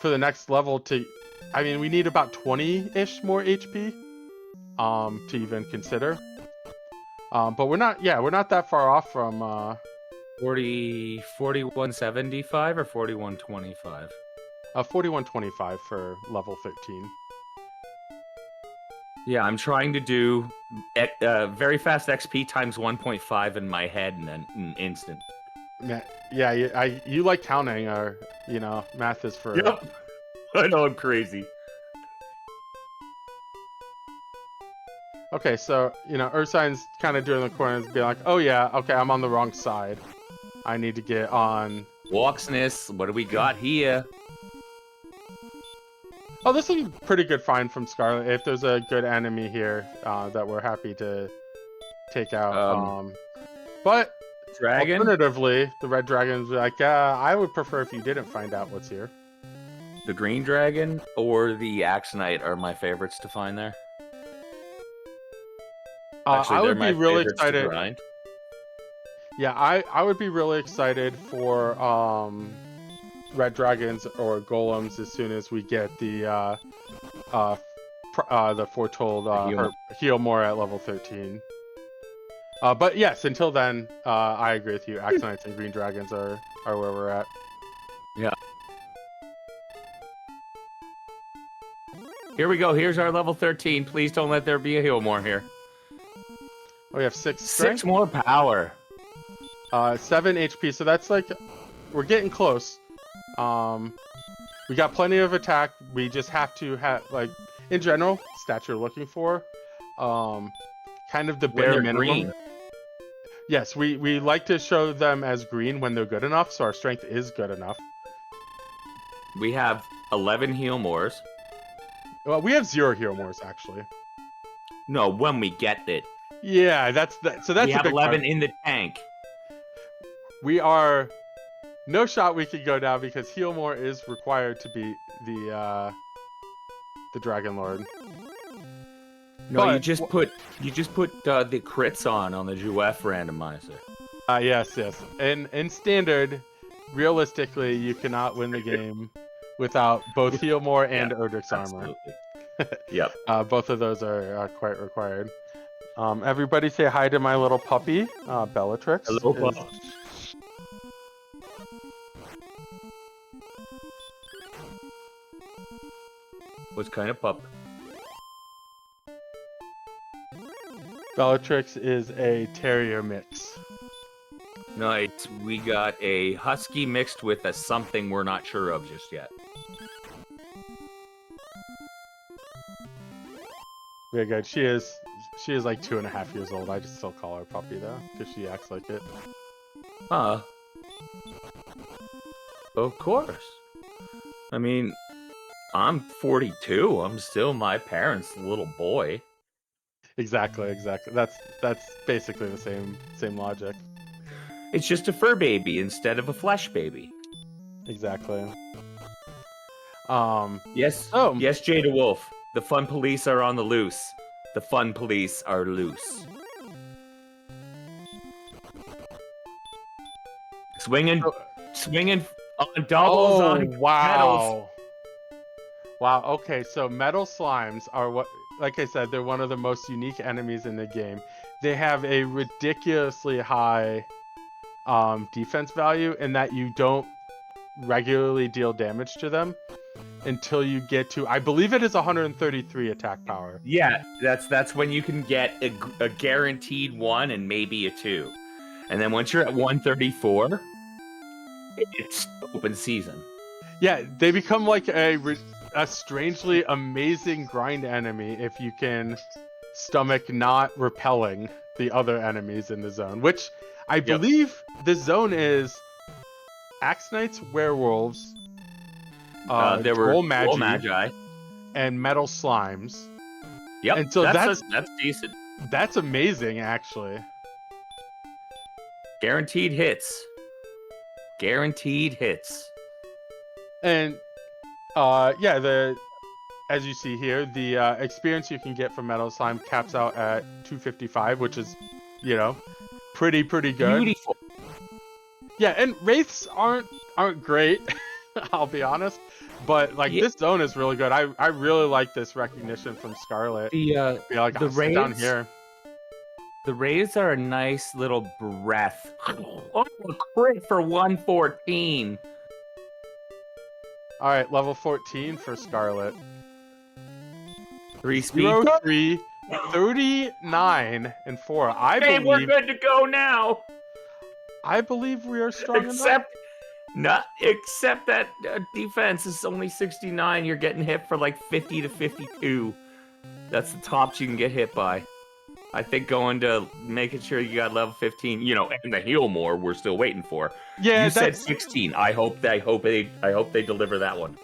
the next level to. I mean, we need about 20-ish more HP to even consider. But we're not that far off from
4175 or 4125?
4125 for level 13.
Yeah, I'm trying to do very fast XP times 1.5 in my head in an instant.
Yeah, you like counting, or math is for.
Yep. I know, I'm crazy.
Okay, so Ursine's kind of doing the corners, being like, "Oh yeah, okay, I'm on the wrong side. I need to get on."
Walksness, what do we got here?
Oh, this is a pretty good find from Scarlet. If there's a good enemy here that we're happy to take out, but
Dragon?
alternatively, the red dragon's like, I would prefer if you didn't find out what's here.
The green dragon or the Axe Knight are my favorites to find there. Actually,
I
they're
would
my
be really
favorites to
excited.
grind.
Yeah, I would be really excited for red dragons or golems as soon as we get the foretold heal more at level 13. But yes, until then, I agree with you. Axe Knights and green dragons are where we're at.
Yeah. Here we go. Here's our level 13. Please don't let there be a heal more here.
Oh, we have 6 strength.
6 more power.
7 HP. So that's like we're getting close. We got plenty of attack. We just have to have, like, in general, stats you're looking for. Kind of the bare minimum.
Green.
Yes, we like to show them as green when they're good enough, so our strength is good enough.
We have 11 heal mores.
Well, we have 0 heal mores actually.
No, when we get it.
Yeah, that's so that's
we
a
have
big
11
part.
in the tank.
We are no shot we could go down because heal more is required to beat the Dragon Lord.
No, but you just put the crits on the GF randomizer.
Yes. In standard, realistically, you cannot win the game without both heal more and Erdrick's armor.
Yep.
Both of those are quite required. Everybody say hi to my little puppy, Bellatrix.
Hello, pup. What kind of pup?
Bellatrix is a terrier mix.
Nice. We got a husky mixed with a something we're not sure of just yet.
Very good. She is like 2.5 years old. I just still call her puppy though, because she acts like it.
Of course. I mean, I'm 42. I'm still my parents' little boy.
Exactly. That's basically the same logic.
It's just a fur baby instead of a flesh baby.
Exactly.
Yes,
So
yes, Jada Wolf. The fun police are on the loose. The fun police are loose. Swinging on doubles on pedals.
Wow. Okay, so metal slimes are what, like I said, they're one of the most unique enemies in the game. They have a ridiculously high defense value in that you don't regularly deal damage to them until you get to, I believe it is 133 attack power.
Yeah, that's when you can get a guaranteed 1 and maybe a 2. And then once you're at 134, it's open season.
Yeah, they become like a strangely amazing grind enemy if you can stomach not repelling the other enemies in the zone, which I believe the zone is Axe Knights, Werewolves,
There were
Troll
Troll
Magi,
Magi.
and Metal Slimes.
Yep,
And so
that's decent.
that's amazing, actually.
Guaranteed hits. Guaranteed hits.
And yeah, as you see here, the experience you can get from Metal Slime caps out at 255, which is, pretty good.
Beautiful.
Yeah, and wraiths aren't great, I'll be honest. But like this zone is really good. I really like this recognition from Scarlet.
The
sit down here.
The Rays are a nice little breath. Oh, a crit for 114.
All right, level 14 for Scarlet.
3 speed.
0, 3, 39, and 4. I believe
we're good to go now.
I believe we are strong
enough. Except that defense is only 69. You're getting hit for like 50 to 52. That's the tops you can get hit by. I think going to making sure you got level 15, and the heal more we're still waiting for.
Yeah,
you said 16. I hope they deliver that one.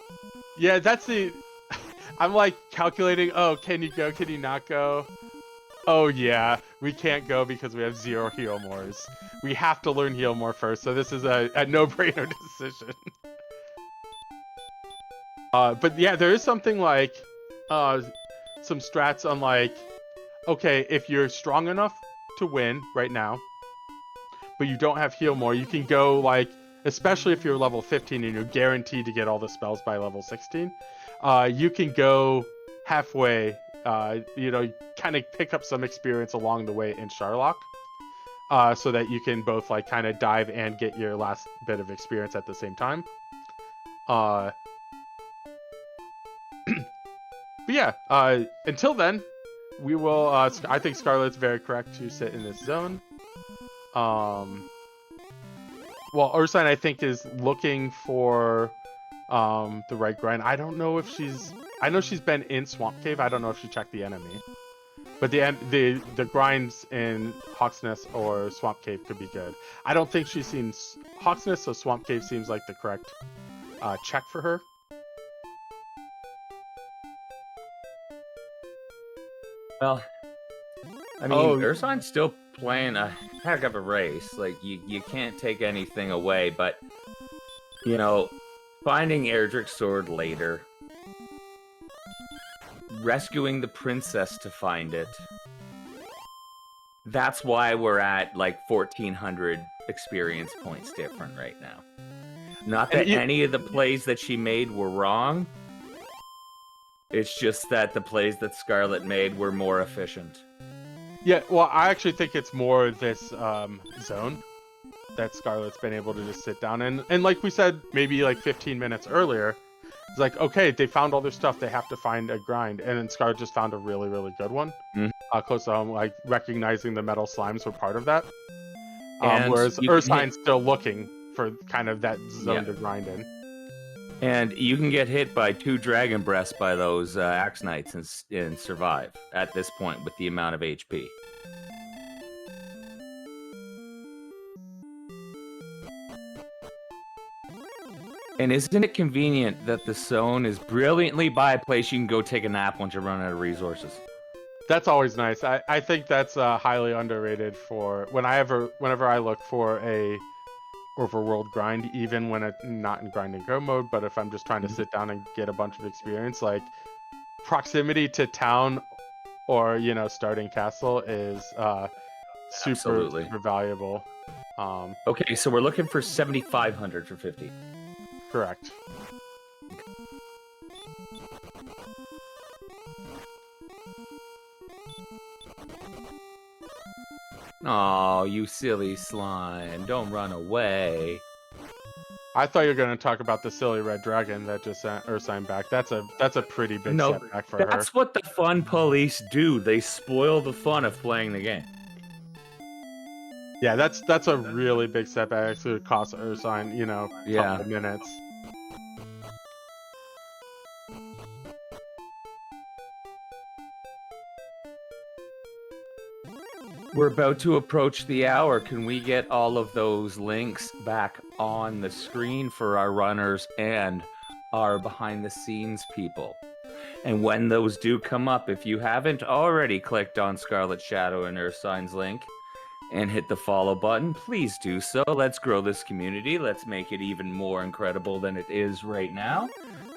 Yeah, that's the. I'm like calculating. Oh, can you go? Can you not go? Oh yeah, we can't go because we have 0 heal mores. We have to learn heal more first, so this is a no-brainer decision. But yeah, there is something like some strats on like, okay, if you're strong enough to win right now, but you don't have heal more, you can go like, especially if you're level 15 and you're guaranteed to get all the spells by level 16, you can go halfway, kind of pick up some experience along the way in Sharlock, so that you can both like kind of dive and get your last bit of experience at the same time. But yeah, until then, we will. I think Scarlet's very correct to sit in this zone. Well, Ursine, I think, is looking for the right grind. I don't know if she's. I know she's been in Swamp Cave. I don't know if she checked the enemy. But the grinds in Hawk's Nest or Swamp Cave could be good. I don't think she's seen Hawk's Nest, so Swamp Cave seems like the correct check for her.
Well, I mean, Ursine's still playing a heck of a race. Like, you can't take anything away, but, finding Erdrick's sword later, rescuing the princess to find it, that's why we're at, like, 1,400 experience points different right now. Not that any of the plays that she made were wrong. It's just that the plays that Scarlet made were more efficient.
Yeah, well, I actually think it's more this zone that Scarlet's been able to just sit down in. And like we said, maybe like 15 minutes earlier, it's like, okay, they found all their stuff. They have to find a grind. And then Scarlet just found a really, really good one. Close to home, like recognizing the metal slimes were part of that. Whereas Ursine's still looking for kind of that zone to grind in.
And you can get hit by 2 Dragon Breaths by those Axe Knights and survive at this point with the amount of HP. And isn't it convenient that the zone is brilliantly by a place you can go take a nap once you run out of resources?
That's always nice. I think that's highly underrated for whenever I look for a overworld grind, even when it's not in grind and go mode, but if I'm just trying to sit down and get a bunch of experience, like proximity to town or starting castle is super
Absolutely.
super valuable.
Okay, so we're looking for 7,500 for 50.
Correct.
Oh, you silly slime. Don't run away.
I thought you were going to talk about the silly red dragon that just sent Ursine back. That's a pretty big
No,
setback for her.
that's what the fun police do. They spoil the fun of playing the game.
Yeah, that's a really big setback. It would cost Ursine,
Yeah.
couple minutes.
We're about to approach the hour. Can we get all of those links back on the screen for our runners and our behind the scenes people? And when those do come up, if you haven't already clicked on Scarlet Shadow and Ursine's link and hit the follow button, please do so. Let's grow this community. Let's make it even more incredible than it is right now.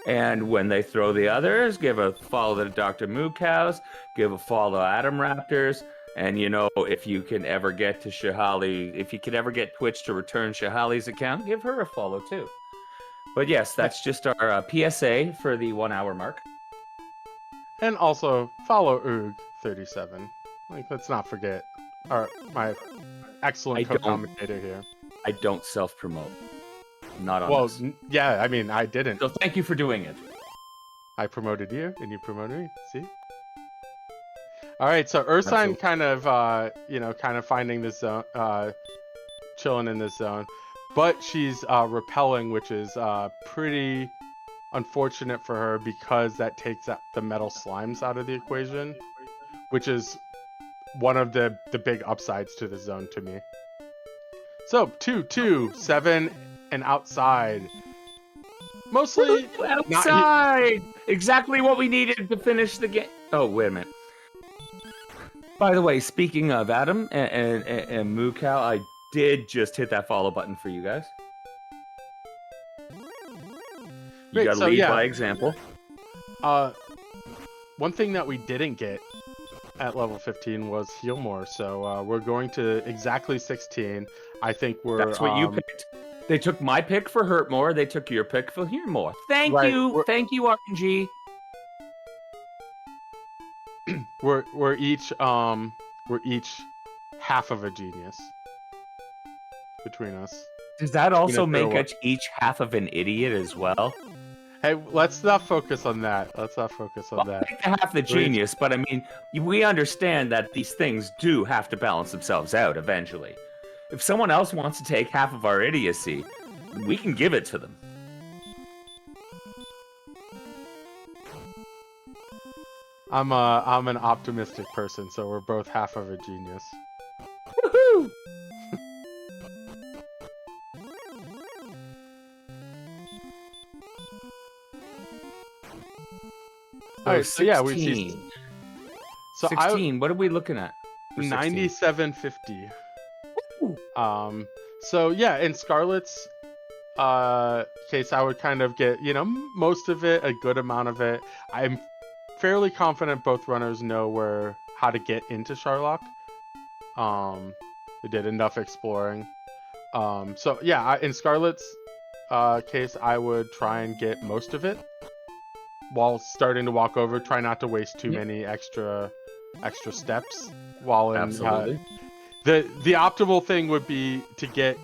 And when they throw the others, give a follow to Dr. Moo Cows, give a follow to Adam Raptors. And if you can ever get to Shahali, if you could ever get Twitch to return Shahali's account, give her a follow too. But yes, that's just our PSA for the 1 hour mark.
And also follow Oog37. Let's not forget my excellent co-commentator here.
I don't self-promote. Not on this.
Yeah, I mean, I didn't.
So thank you for doing it.
I promoted you, and you promoted me. See? All right, so Ursine kind of finding this zone, chilling in this zone, but she's repelling, which is pretty unfortunate for her because that takes the metal slimes out of the equation, which is one of the big upsides to the zone to me. So 2, 7, and outside. Mostly
outside. Exactly what we needed to finish the game. Oh, wait a minute. By the way, speaking of Adam and Moo Cow, I did just hit that follow button for you guys. You gotta lead by example.
One thing that we didn't get at level 15 was heal more, so we're going to exactly 16. I think
That's what you picked. They took my pick for hurt more. They took your pick for heal more. Thank you, RNG.
We're each half of a genius between us.
Does that also make us each half of an idiot as well?
Hey, let's not focus on that. Let's not focus on that.
I picked half the genius, but I mean, we understand that these things do have to balance themselves out eventually. If someone else wants to take half of our idiocy, we can give it to them.
I'm an optimistic person, so we're both half of a genius.
Woohoo!
All right, so yeah,
16. What are we looking at?
9750. So yeah, in Scarlet's case, I would kind of get most of it, a good amount of it. I'm fairly confident both runners know how to get into Sharlock. They did enough exploring. So yeah, in Scarlet's case, I would try and get most of it while starting to walk over. Try not to waste too many extra steps while in.
Absolutely.
The optimal thing would be to get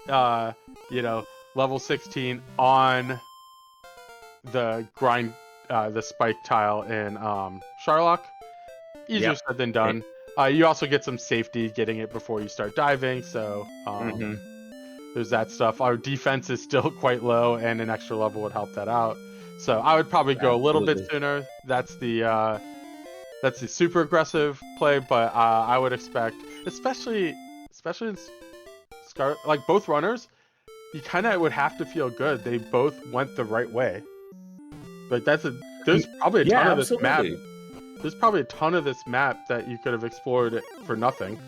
level 16 on the grind, the spike tile in Sharlock. Easier said than done. You also get some safety getting it before you start diving, so there's that stuff. Our defense is still quite low, and an extra level would help that out. So I would probably go a little bit sooner. That's the super aggressive play, but I would expect, especially in Scar, like both runners, you kind of would have to feel good. They both went the right way. Like there's probably a
Yeah,
ton of this map.
absolutely.
There's probably a ton of this map that you could have explored for nothing.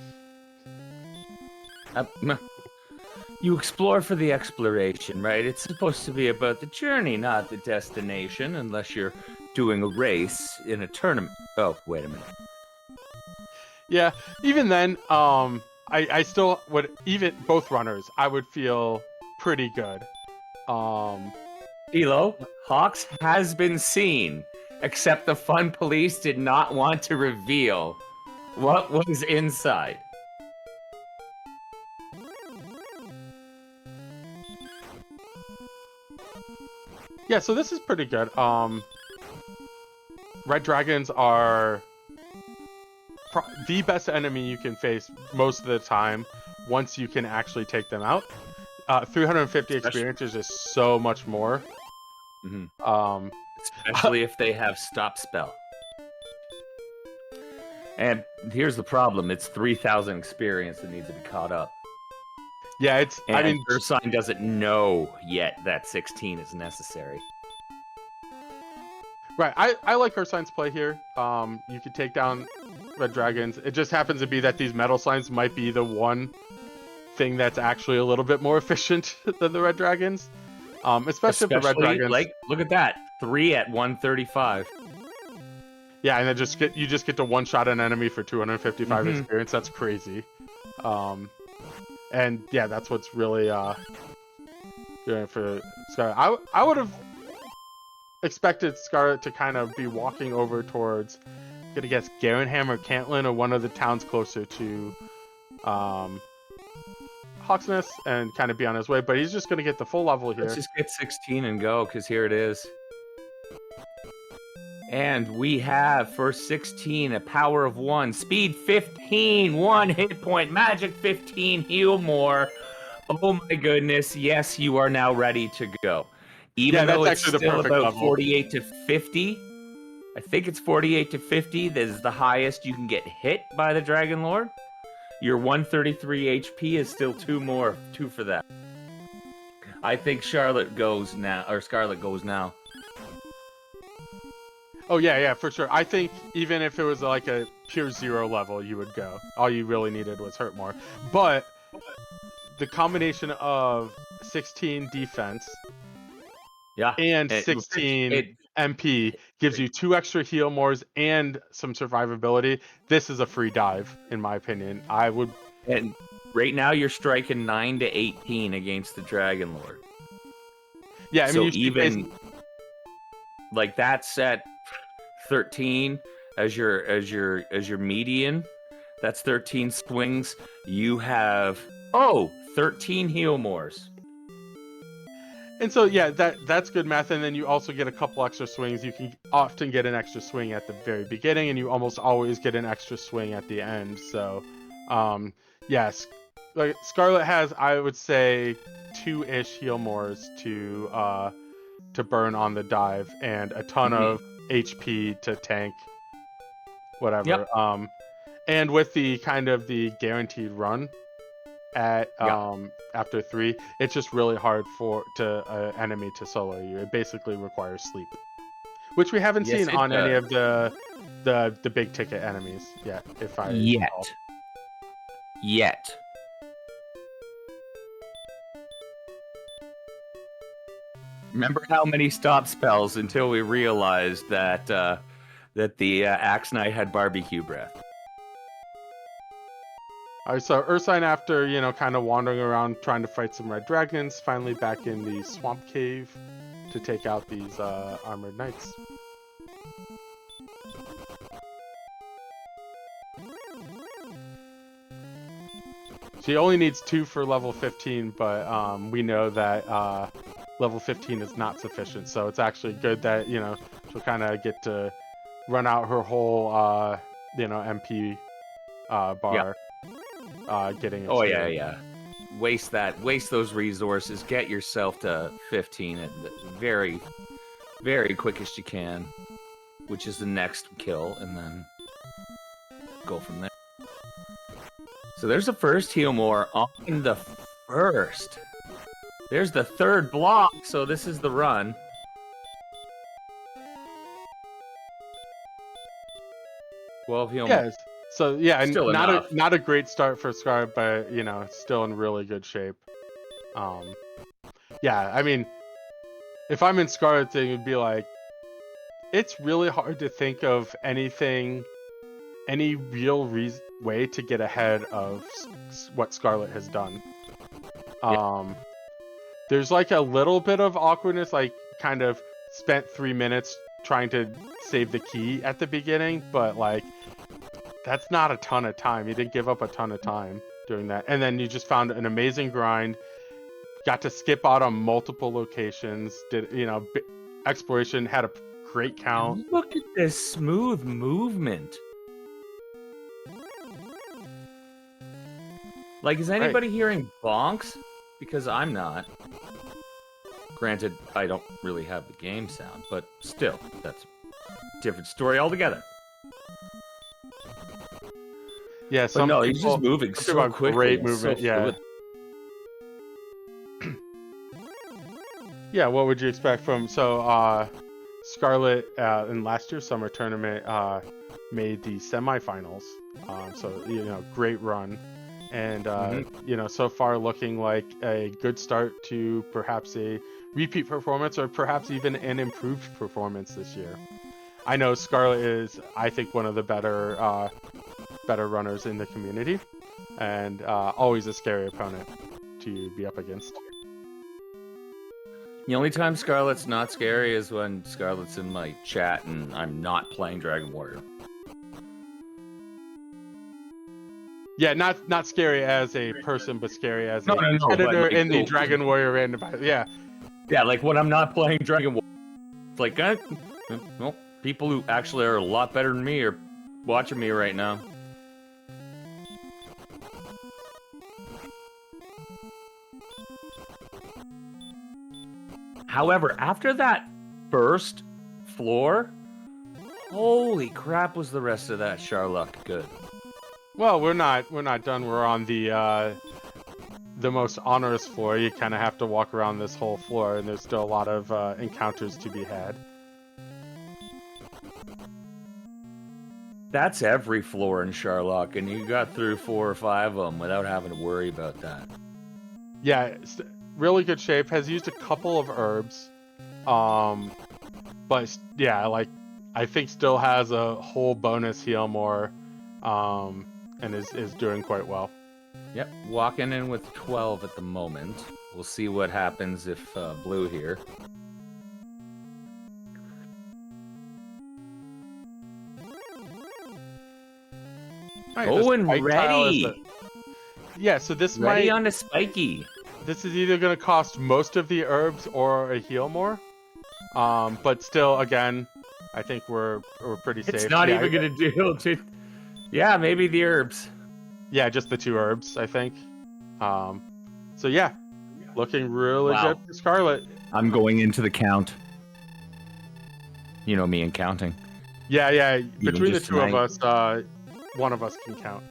You explore for the exploration, right? It's supposed to be about the journey, not the destination, unless you're doing a race in a tournament. Oh, wait a minute.
Yeah, even then, I still would, even both runners, I would feel pretty good.
Elo, Hawks has been seen, except the fun police did not want to reveal what was inside.
Yeah, so this is pretty good. Red dragons are the best enemy you can face most of the time once you can actually take them out. 350 experience is just so much more.
Mm-hmm. Especially if they have stop spell. And here's the problem: it's 3,000 experience that needs to be caught up.
Yeah,
I mean, Ursine doesn't know yet that 16 is necessary.
Right, I like Ursine's play here. You could take down red dragons. It just happens to be that these metal signs might be the one thing that's actually a little bit more efficient than the red dragons. Especially if the red dragons.
Like, look at that, 3 at 135.
Yeah, and then you just get to one shot an enemy for 255 experience. That's crazy. And yeah, that's what's really good for Scarlet. I would have expected Scarlet to kind of be walking over towards, I'm gonna guess, Garenham or Cantlin or one of the towns closer to Hawksnest and kind of be on his way, but he's just gonna get the full level here.
Let's just get 16 and go, because here it is. And we have for 16 a power of 1, speed 15, 1 hit point, magic 15, heal more. Oh my goodness, yes, you are now ready to go. Even though it's still about level. 48 to 50, I think it's 48 to 50. This is the highest you can get hit by the Dragon Lord. Your 133 HP is still 2 for that. I think Scarlet goes now.
Oh yeah, for sure. I think even if it was like a pure 0 level, you would go. All you really needed was hurt more. But the combination of 16 defense, and 16 MP gives you 2 extra heal mores and some survivability. This is a free dive, in my opinion.
And right now you're striking 9 to 18 against the Dragon Lord.
Yeah, I mean,
so even like that's at 13 as your median. That's 13 swings. You have 13 heal mores.
And so yeah, that's good math. And then you also get a couple extra swings. You can often get an extra swing at the very beginning, and you almost always get an extra swing at the end. So yes, like Scarlet has, I would say, 2-ish heal mores to burn on the dive, and a ton of HP to tank whatever.
Yep.
And with the kind of the guaranteed run at after 3, it's just really hard for an enemy to solo you. It basically requires sleep, which we haven't seen on any of the big ticket enemies yet.
Yet. Remember how many stop spells until we realized that the Axe Knight had barbecue breath.
Alright, so Ursine, after, kind of wandering around trying to fight some red dragons, finally back in the swamp cave to take out these armored knights. She only needs 2 for level 15, but we know that level 15 is not sufficient, so it's actually good that, she'll kind of get to run out her whole, MP bar. Getting it.
Yeah. Waste those resources. Get yourself to 15 at the very, very quickest you can, which is the next kill, and then go from there. So there's the first heal more on the first. There's the third block, so this is the run. Well, he almost...
Yes. So yeah, and
Still enough.
not a great start for Scarlet, but you know, still in really good shape. Yeah, I mean, if I'm in Scarlet, thing it'd be like, it's really hard to think of anything, any real way to get ahead of what Scarlet has done. There's like a little bit of awkwardness, like kind of spent 3 minutes trying to save the key at the beginning, but like that's not a ton of time. You didn't give up a ton of time doing that, and then you just found an amazing grind. Got to skip out on multiple locations. Did exploration had a great count.
Look at this smooth movement. Like, is anybody hearing bonks? Because I'm not. Granted, I don't really have the game sound, but still, that's a different story altogether.
Yeah,
but no, he's just moving so quickly.
Great movement,
so
yeah. Yeah, what would you expect from Scarlet in last year's summer tournament made the semifinals. So great run. And so far looking like a good start to perhaps a repeat performance or perhaps even an improved performance this year. I know Scarlet is, I think, one of the better runners in the community, and always a scary opponent to be up against.
The only time Scarlet's not scary is when Scarlet's in my chat and I'm not playing Dragon Warrior.
Yeah, not scary as a person, but scary as a
competitor
like, in the Dragon Warrior random. Yeah.
Yeah, like when I'm not playing Dragon Warrior, it's like, well, people who actually are a lot better than me are watching me right now. However, after that first floor, holy crap, was the rest of that Charlock good.
Well, we're not done. We're on the most onerous floor. You kind of have to walk around this whole floor, and there's still a lot of encounters to be had.
That's every floor in Charlock, and you got through 4 or 5 of them without having to worry about that.
Yeah, it's really good shape. Has used a couple of herbs, but yeah, like I think still has a whole bonus heal more, and is doing quite well.
Yep, walking in with 12 at the moment. We'll see what happens if blue here.
Right,
oh, and ready!
Yeah, so this
ready on the spiky.
This is either going to cost most of the herbs or a heal more. But still, again, I think we're pretty safe.
It's not even going to deal to... Yeah, maybe the herbs.
Yeah, just the 2 herbs, I think. So yeah, looking really good for Scarlet.
I'm going into the count. You know me and counting.
Yeah. Between the 2 of us, one of us can count.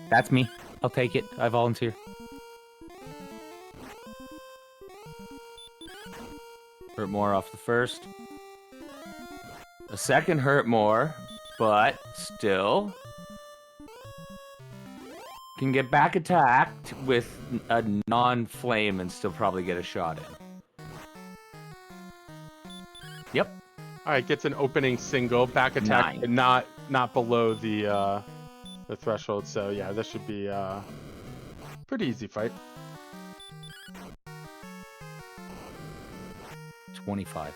That's me. I'll take it. I volunteer. Hurt more off the first. The second hurt more, but still can get back attacked with a non-flame and still probably get a shot in. Yep.
All right, gets an opening single back attack, but not below the threshold. So yeah, this should be a pretty easy fight.
25.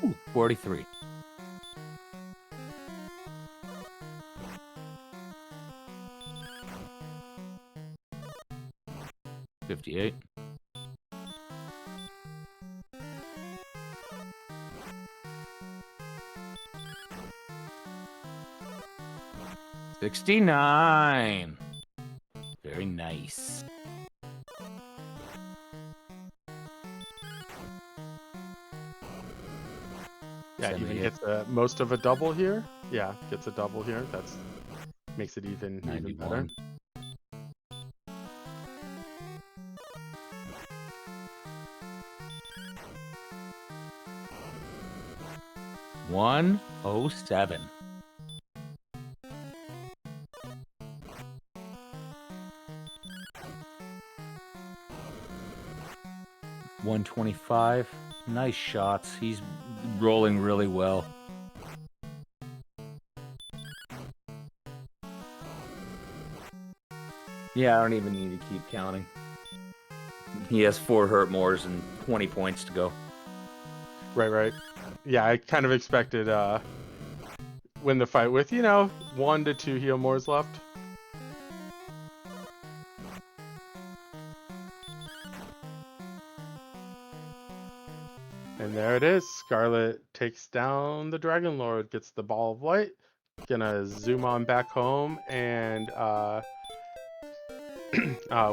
Ooh, 43. $58. $69. Very nice.
Yeah,
Send
even
me
gets most of a double here. Yeah, gets a double here. That's makes it even better.
91. $107. $125. Nice shots. He's rolling really well. Yeah, I don't even need to keep counting. He has 4 hurt mores and 20 points to go.
Right. Yeah, I kind of expected win the fight with 1 to 2 heal mores left. And there it is. Scarlet takes down the Dragon Lord, gets the ball of light. Gonna zoom on back home and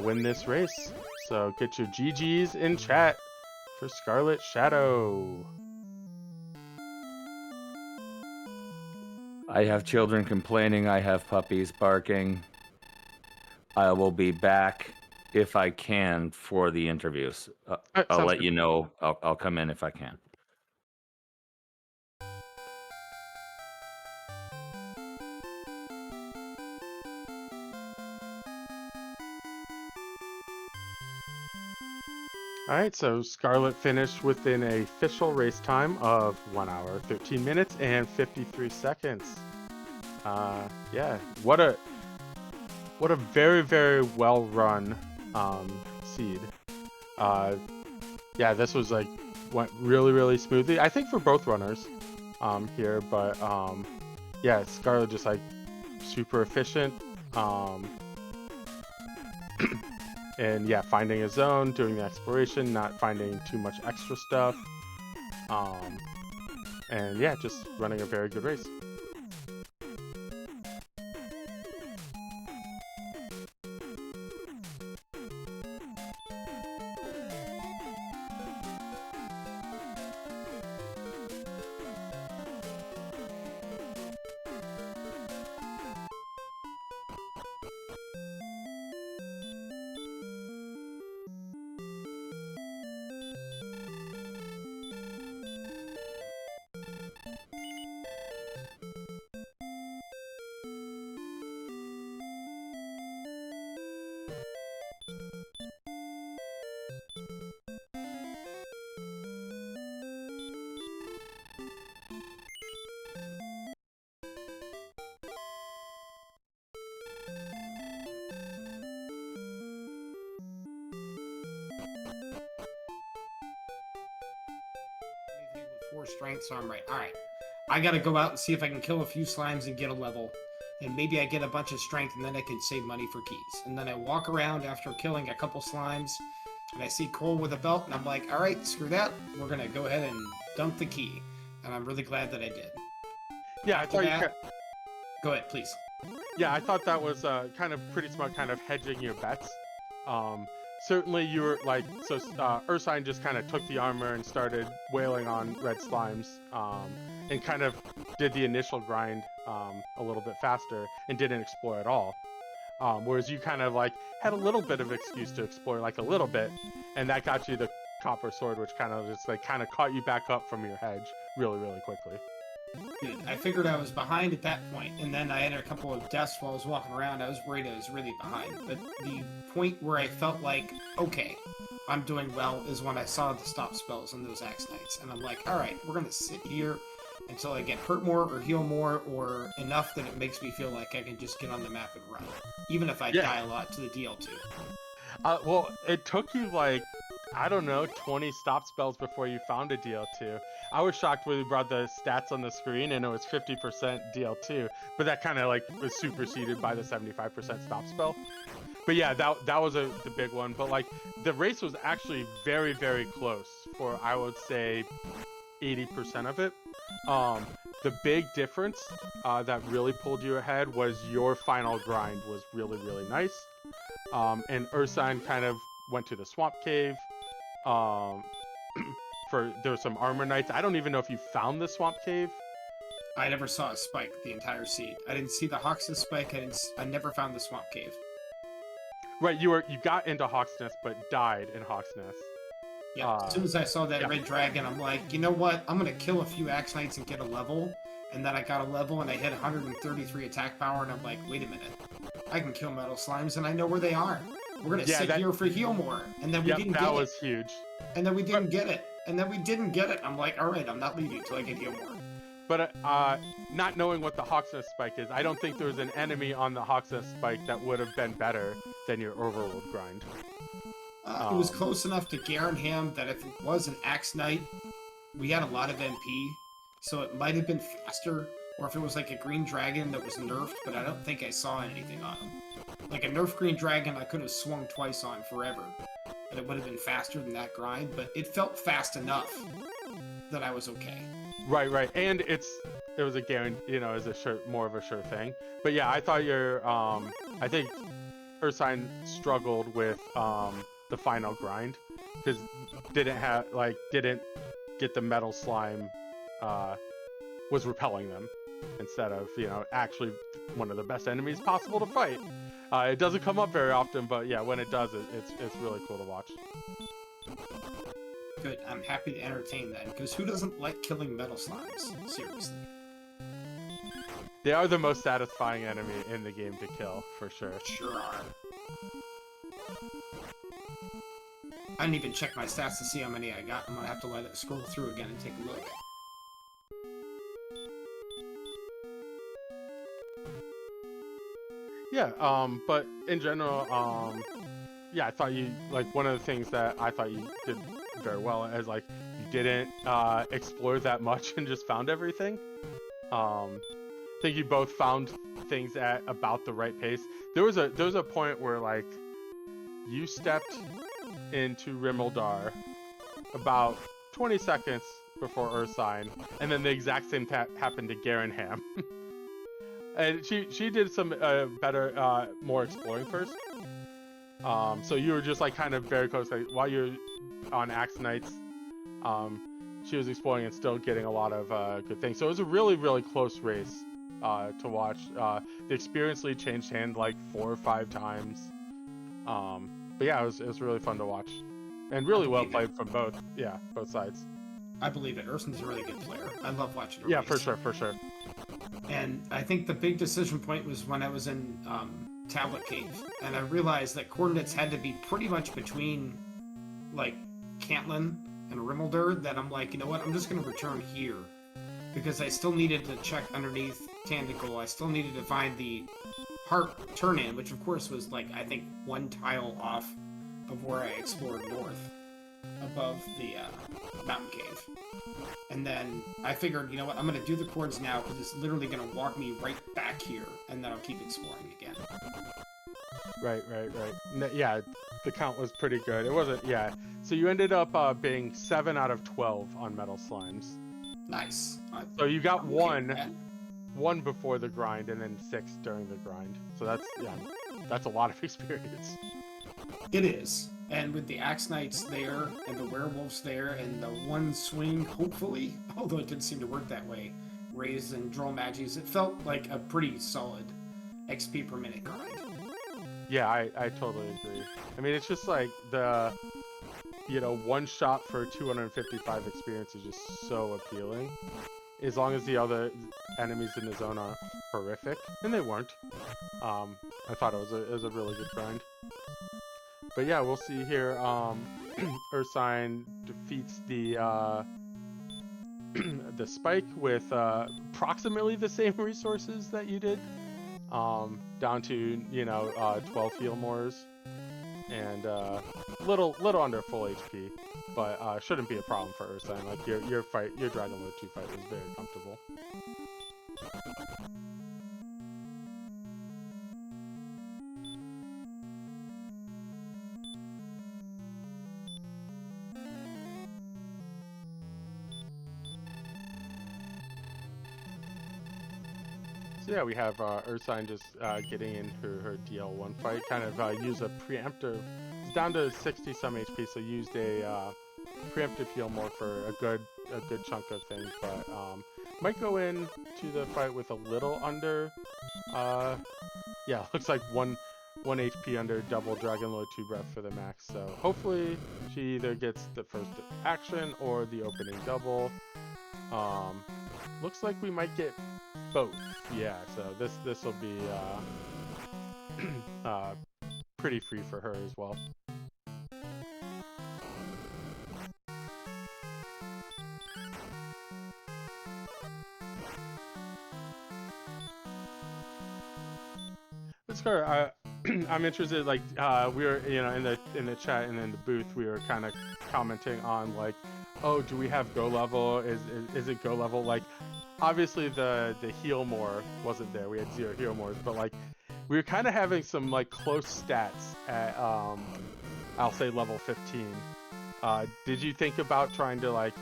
win this race. So get your GGs in chat for Scarlet Shadow.
I have children complaining. I have puppies barking. I will be back if I can for the interviews.
Right,
I'll
sounds
let
good.
you know. I'll come in if I can.
Alright, so Scarlet finished within a official race time of 1 hour, 13 minutes, and 53 seconds. Yeah, what a very, very well run seed. Yeah, this was went really, really smoothly. I think for both runners here, but yeah, Scarlet just super efficient. And yeah, finding a zone, doing the exploration, not finding too much extra stuff. And yeah, just running a very good race.
With 4 strength, so I'm right. Alright. I gotta go out and see if I can kill a few slimes and get a level. And maybe I get a bunch of strength and then I can save money for keys. And then I walk around after killing a couple slimes and I see Cole with a belt and I'm like, alright, screw that. We're gonna go ahead and dump the key. And I'm really glad that I did.
Yeah,
After that, go ahead, please.
Yeah, I thought that was kind of pretty smart, kind of hedging your bets. Certainly you were Ursine just kind of took the armor and started wailing on red slimes, and kind of did the initial grind a little bit faster and didn't explore at all. Whereas you kind of had a little bit of excuse to explore, a little bit, and that got you the copper sword, which kind of just caught you back up from your hedge really, really quickly.
I figured I was behind at that point, and then I had a couple of deaths while I was walking around. I was worried I was really behind. But the point where I felt like, okay, I'm doing well, is when I saw the stop spells on those Axe Knights. And I'm like, alright, we're going to sit here until I get hurt more or heal more or enough that it makes me feel like I can just get on the map and run. Even if I die a lot to the DL2.
Well, it took you I don't know, 20 stop spells before you found a DL2. I was shocked when we brought the stats on the screen and it was 50% DL2, but that kind of was superseded by the 75% stop spell. But yeah, that was the big one. But the race was actually very, very close for, I would say, 80% of it. The big difference that really pulled you ahead was your final grind was really, really nice. And Ursine kind of went to the swamp cave, there were some armor knights. I don't even know if you found the swamp cave.
I never saw a spike the entire seed. I didn't see the Hawksnest spike. I never found the swamp cave.
Right, you got into Hawk's Nest, but died in Hawk's Nest.
Yeah, as soon as I saw that red dragon, I'm like, you know what? I'm gonna kill a few Axe Knights and get a level. And then I got a level and I hit 133 attack power, and I'm like, wait a minute. I can kill metal slimes and I know where they are. We're gonna sit here for heal more. And then we didn't get it.
That was huge.
And then we didn't get it. I'm like, alright, I'm not leaving until I get heal more.
But not knowing what the Hawk's Nest spike is, I don't think there was an enemy on the Hawk's Nest spike that would have been better than your overworld grind.
It was close enough to Garenham that if it was an Axe Knight, we had a lot of MP, so it might have been faster. Or if it was like a green dragon that was nerfed, but I don't think I saw anything on him. Like a nerfed green dragon I could have swung twice on forever, and it would have been faster than that grind, but it felt fast enough that I was okay.
Right, and it was a guarantee, as more of a sure thing. But yeah, I thought I think Ursine struggled with the final grind because didn't get the metal slime was repelling them instead of actually one of the best enemies possible to fight. It doesn't come up very often, but yeah, when it does, it's really cool to watch.
Good, I'm happy to entertain that, because who doesn't like killing metal slimes? Seriously.
They are the most satisfying enemy in the game to kill, for sure.
Sure are. I didn't even check my stats to see how many I got. I'm gonna have to let it scroll through again and take a look.
Yeah, but in general, yeah, I thought one of the things that I thought you did very well is you didn't explore that much and just found everything. I think you both found things at about the right pace. There was a point where you stepped into Rimmildar about 20 seconds before Ursine, and then the exact same happened to Garenham. And she did some better, more exploring first. So you were just kind of very close. While you're on Axe Knights, she was exploring and still getting a lot of good things. So it was a really, really close race to watch. The experience lead changed hand 4 or 5 times. But yeah, it was really fun to watch, and really well played from both sides.
I believe it. Ursin's a really good player. I love watching her.
Yeah,
race.
for sure.
And I think the big decision point was when I was in Tablet Cave, and I realized that coordinates had to be pretty much between Cantlin and Rimmildar, that I'm like, you know what, I'm just going to return here. Because I still needed to check underneath Tandicle, I still needed to find the Heart Turn-In, which of course was I think 1 tile off of where I explored north, above the mountain cave. And then I figured, you know what, I'm going to do the chords now, because it's literally going to walk me right back here, and then I'll keep exploring again.
Right. Yeah, the count was pretty good. It wasn't, yeah. So you ended up being 7 out of 12 on metal slimes.
Nice.
So you got one before the grind, and then 6 during the grind. So that's a lot of experience.
It is. And with the Axe Knights there, and the Werewolves there, and the one swing, hopefully, although it didn't seem to work that way, Raise and Droll Magis, it felt like a pretty solid XP per minute grind.
Yeah, I totally agree. I mean, it's just the, one shot for 255 experience is just so appealing. As long as the other enemies in the zone are horrific, and they weren't. I thought it was a really good grind. But yeah, we'll see here. Ursine defeats the the spike with approximately the same resources that you did, down to 12 heal mores and little under full HP, but shouldn't be a problem for Ursine. Your Dragon Lord 2 fight was very comfortable. So yeah, we have Ursine just getting into her DL1 fight, kind of use a preemptive. It's down to 60 some HP, so used a preemptive heal more for a good chunk of things, but might go in to the fight with a little under. Yeah, looks like one HP under double Dragon Lord 2 breath for the max. So hopefully she either gets the first action or the opening double. Looks like we might get both. Yeah, so this will be pretty free for her as well. Let's go. I'm interested. Like we were, in the chat and in the booth, we were kind of commenting on like, oh, do we have go level? Is it go level? Like, obviously the heal more wasn't there. We had 0 heal mores, but like we were kind of having some like close stats at I'll say level 15. Did you think about trying to like,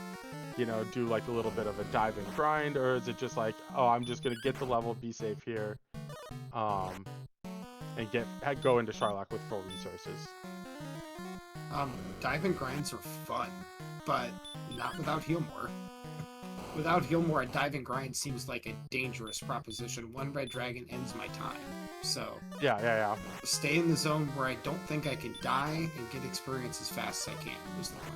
do like a little bit of a dive and grind, or is it just like, oh, I'm just gonna get the level, be safe here, and go into Charlock with full resources?
Dive and grinds are fun, but not without Healmore. Without Healmore, a dive and grind seems like a dangerous proposition. One red dragon ends my time. So
yeah.
Stay in the zone where I don't think I can die and get experience as fast as I can was the plan.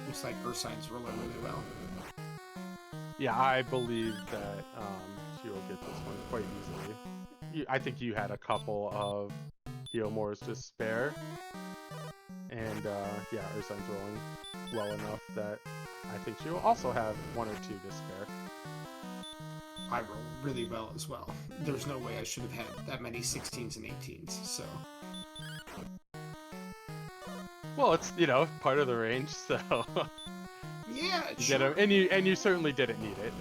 Looks like Ursine's rolling really well.
Yeah, I believe that she will get this one quite easily. I think you had a couple of heal mores to spare, and yeah, Ursine's rolling well enough that I think she will also have 1 or 2 to spare.
I roll really well as well. There's no way I should have had that many 16s and 18s, so...
Well, it's, part of the range, so...
Yeah,
you
sure.
and you certainly didn't need it.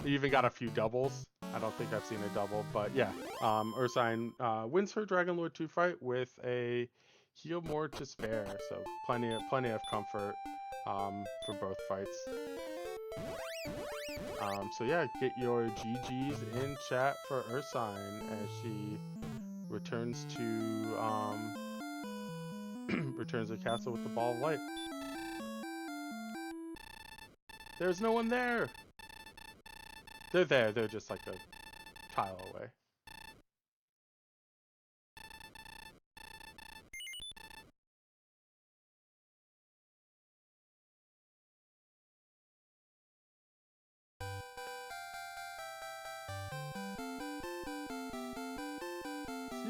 You even got a few doubles. I don't think I've seen a double, but yeah. Ursine wins her Dragon Lord 2 fight with a heal more to spare, so plenty of comfort for both fights. So yeah, get your GGs in chat for Ursine as she returns to returns the castle with the ball of light. There's no one there. They're there. They're just like a tile away.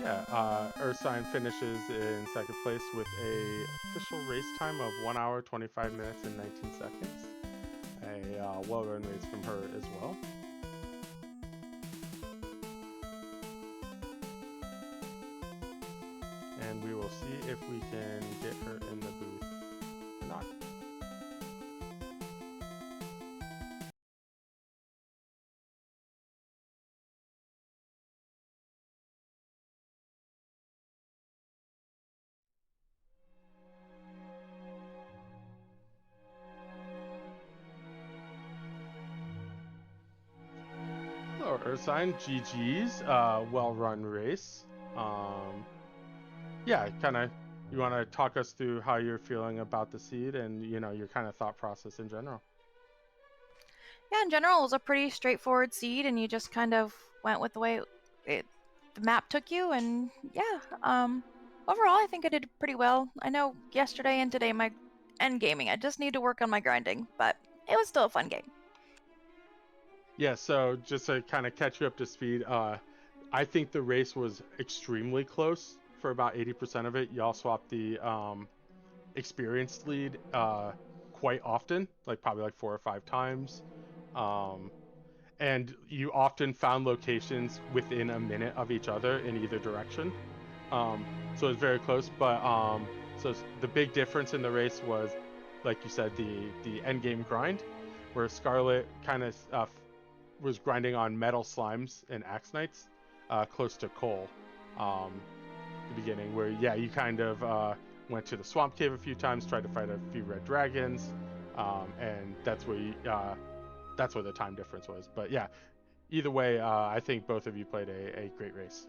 Yeah, Ursine finishes in second place with a official race time of 1 hour, 25 minutes, and 19 seconds. A well-run race from her as well. And we will see if we can get her in the booth or not. Hello, Ursine. GG's. Well-run race. Yeah, you want to talk us through how you're feeling about the seed and, your kind of thought process in general?
Yeah, in general, it was a pretty straightforward seed, and you just kind of went with the way the map took you, and yeah, overall, I think I did pretty well. I know yesterday and today my end gaming, I just need to work on my grinding, but it was still a fun game.
Yeah, so just to kind of catch you up to speed, I think the race was extremely close for about 80% of it. Y'all swapped the experienced lead quite often, probably 4 or 5 times. And you often found locations within a minute of each other in either direction. So it's very close, but so the big difference in the race was, like you said, the end game grind, where Scarlet kind of was grinding on metal slimes and axe knights close to coal. The beginning, where you kind of went to the swamp cave a few times, tried to fight a few red dragons, and that's where that's what the time difference was. But yeah, either way, I think both of you played a great race.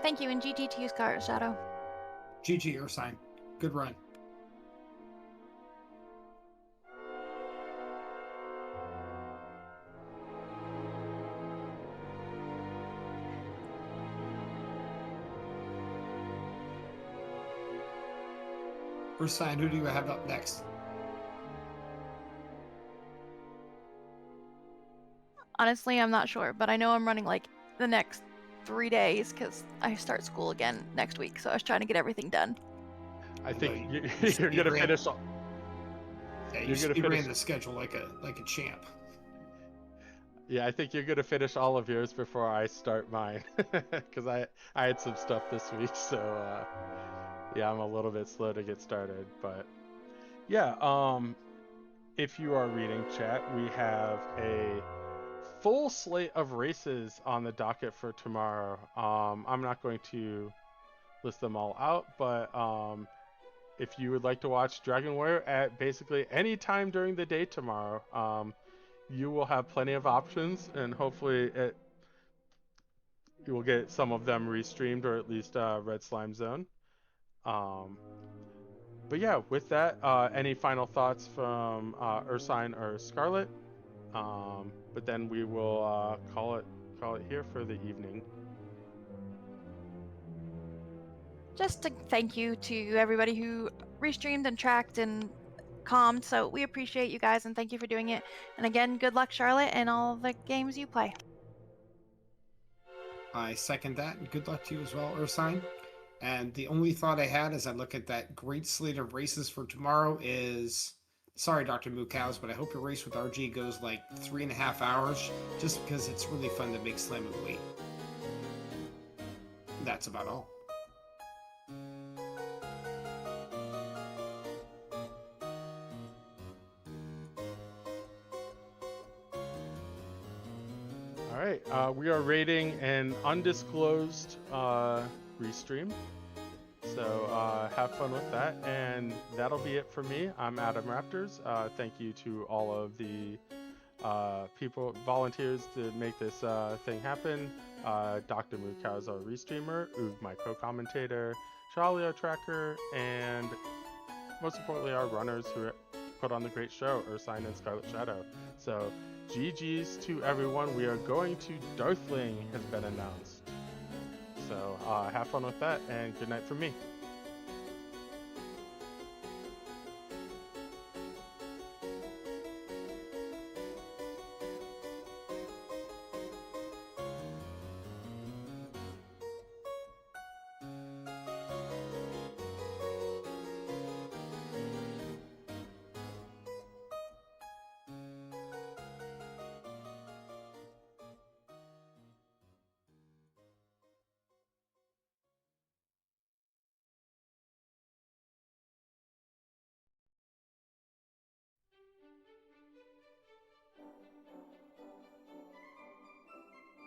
Thank you, and GG to you, Scarlet Shadow.
GG, Ursine. Good run. Ursine, who do you have up next?
Honestly, I'm not sure, but I know I'm running like the next 3 days because I start school again next week. So I was trying to get everything done.
I think
you
you're gonna finish.
Yeah,
You're gonna
you ran
finish.
the schedule like a champ.
Yeah, I think you're gonna finish all of yours before I start mine, because I had some stuff this week, so yeah, I'm a little bit slow to get started. But yeah, if you are reading chat, we have a full slate of races on the docket for tomorrow. I'm not going to list them all out, but if you would like to watch Dragon Warrior at basically any time during the day tomorrow, you will have plenty of options, and hopefully you will get some of them restreamed, or at least Red Slime Zone. But yeah, with that, any final thoughts from Ursine or Scarlet? But then we will call it here for the evening.
Just a thank you to everybody who restreamed and tracked and calmed. So we appreciate you guys and thank you for doing it. And again, good luck, Charlotte, and all the games you play.
I second that, and good luck to you as well, Ursine. And the only thought I had as I look at that great slate of races for tomorrow is, sorry, Dr. Mookows, but I hope your race with RG goes like 3.5 hours, just because it's really fun to make Slam and wait. That's about all.
All right, we are rating an undisclosed restream. So have fun with that, and that'll be it for me. I'm Adam Raptors. Thank you to all of the volunteers to make this thing happen. Dr. Mookows, our restreamer, Oog, my co-commentator, Charlie, our tracker, and most importantly, our runners who put on the great show, Ursine and Scarlet Shadow. So GG's to everyone. We are going to Darthling has been announced. So have fun with that, and good night from me.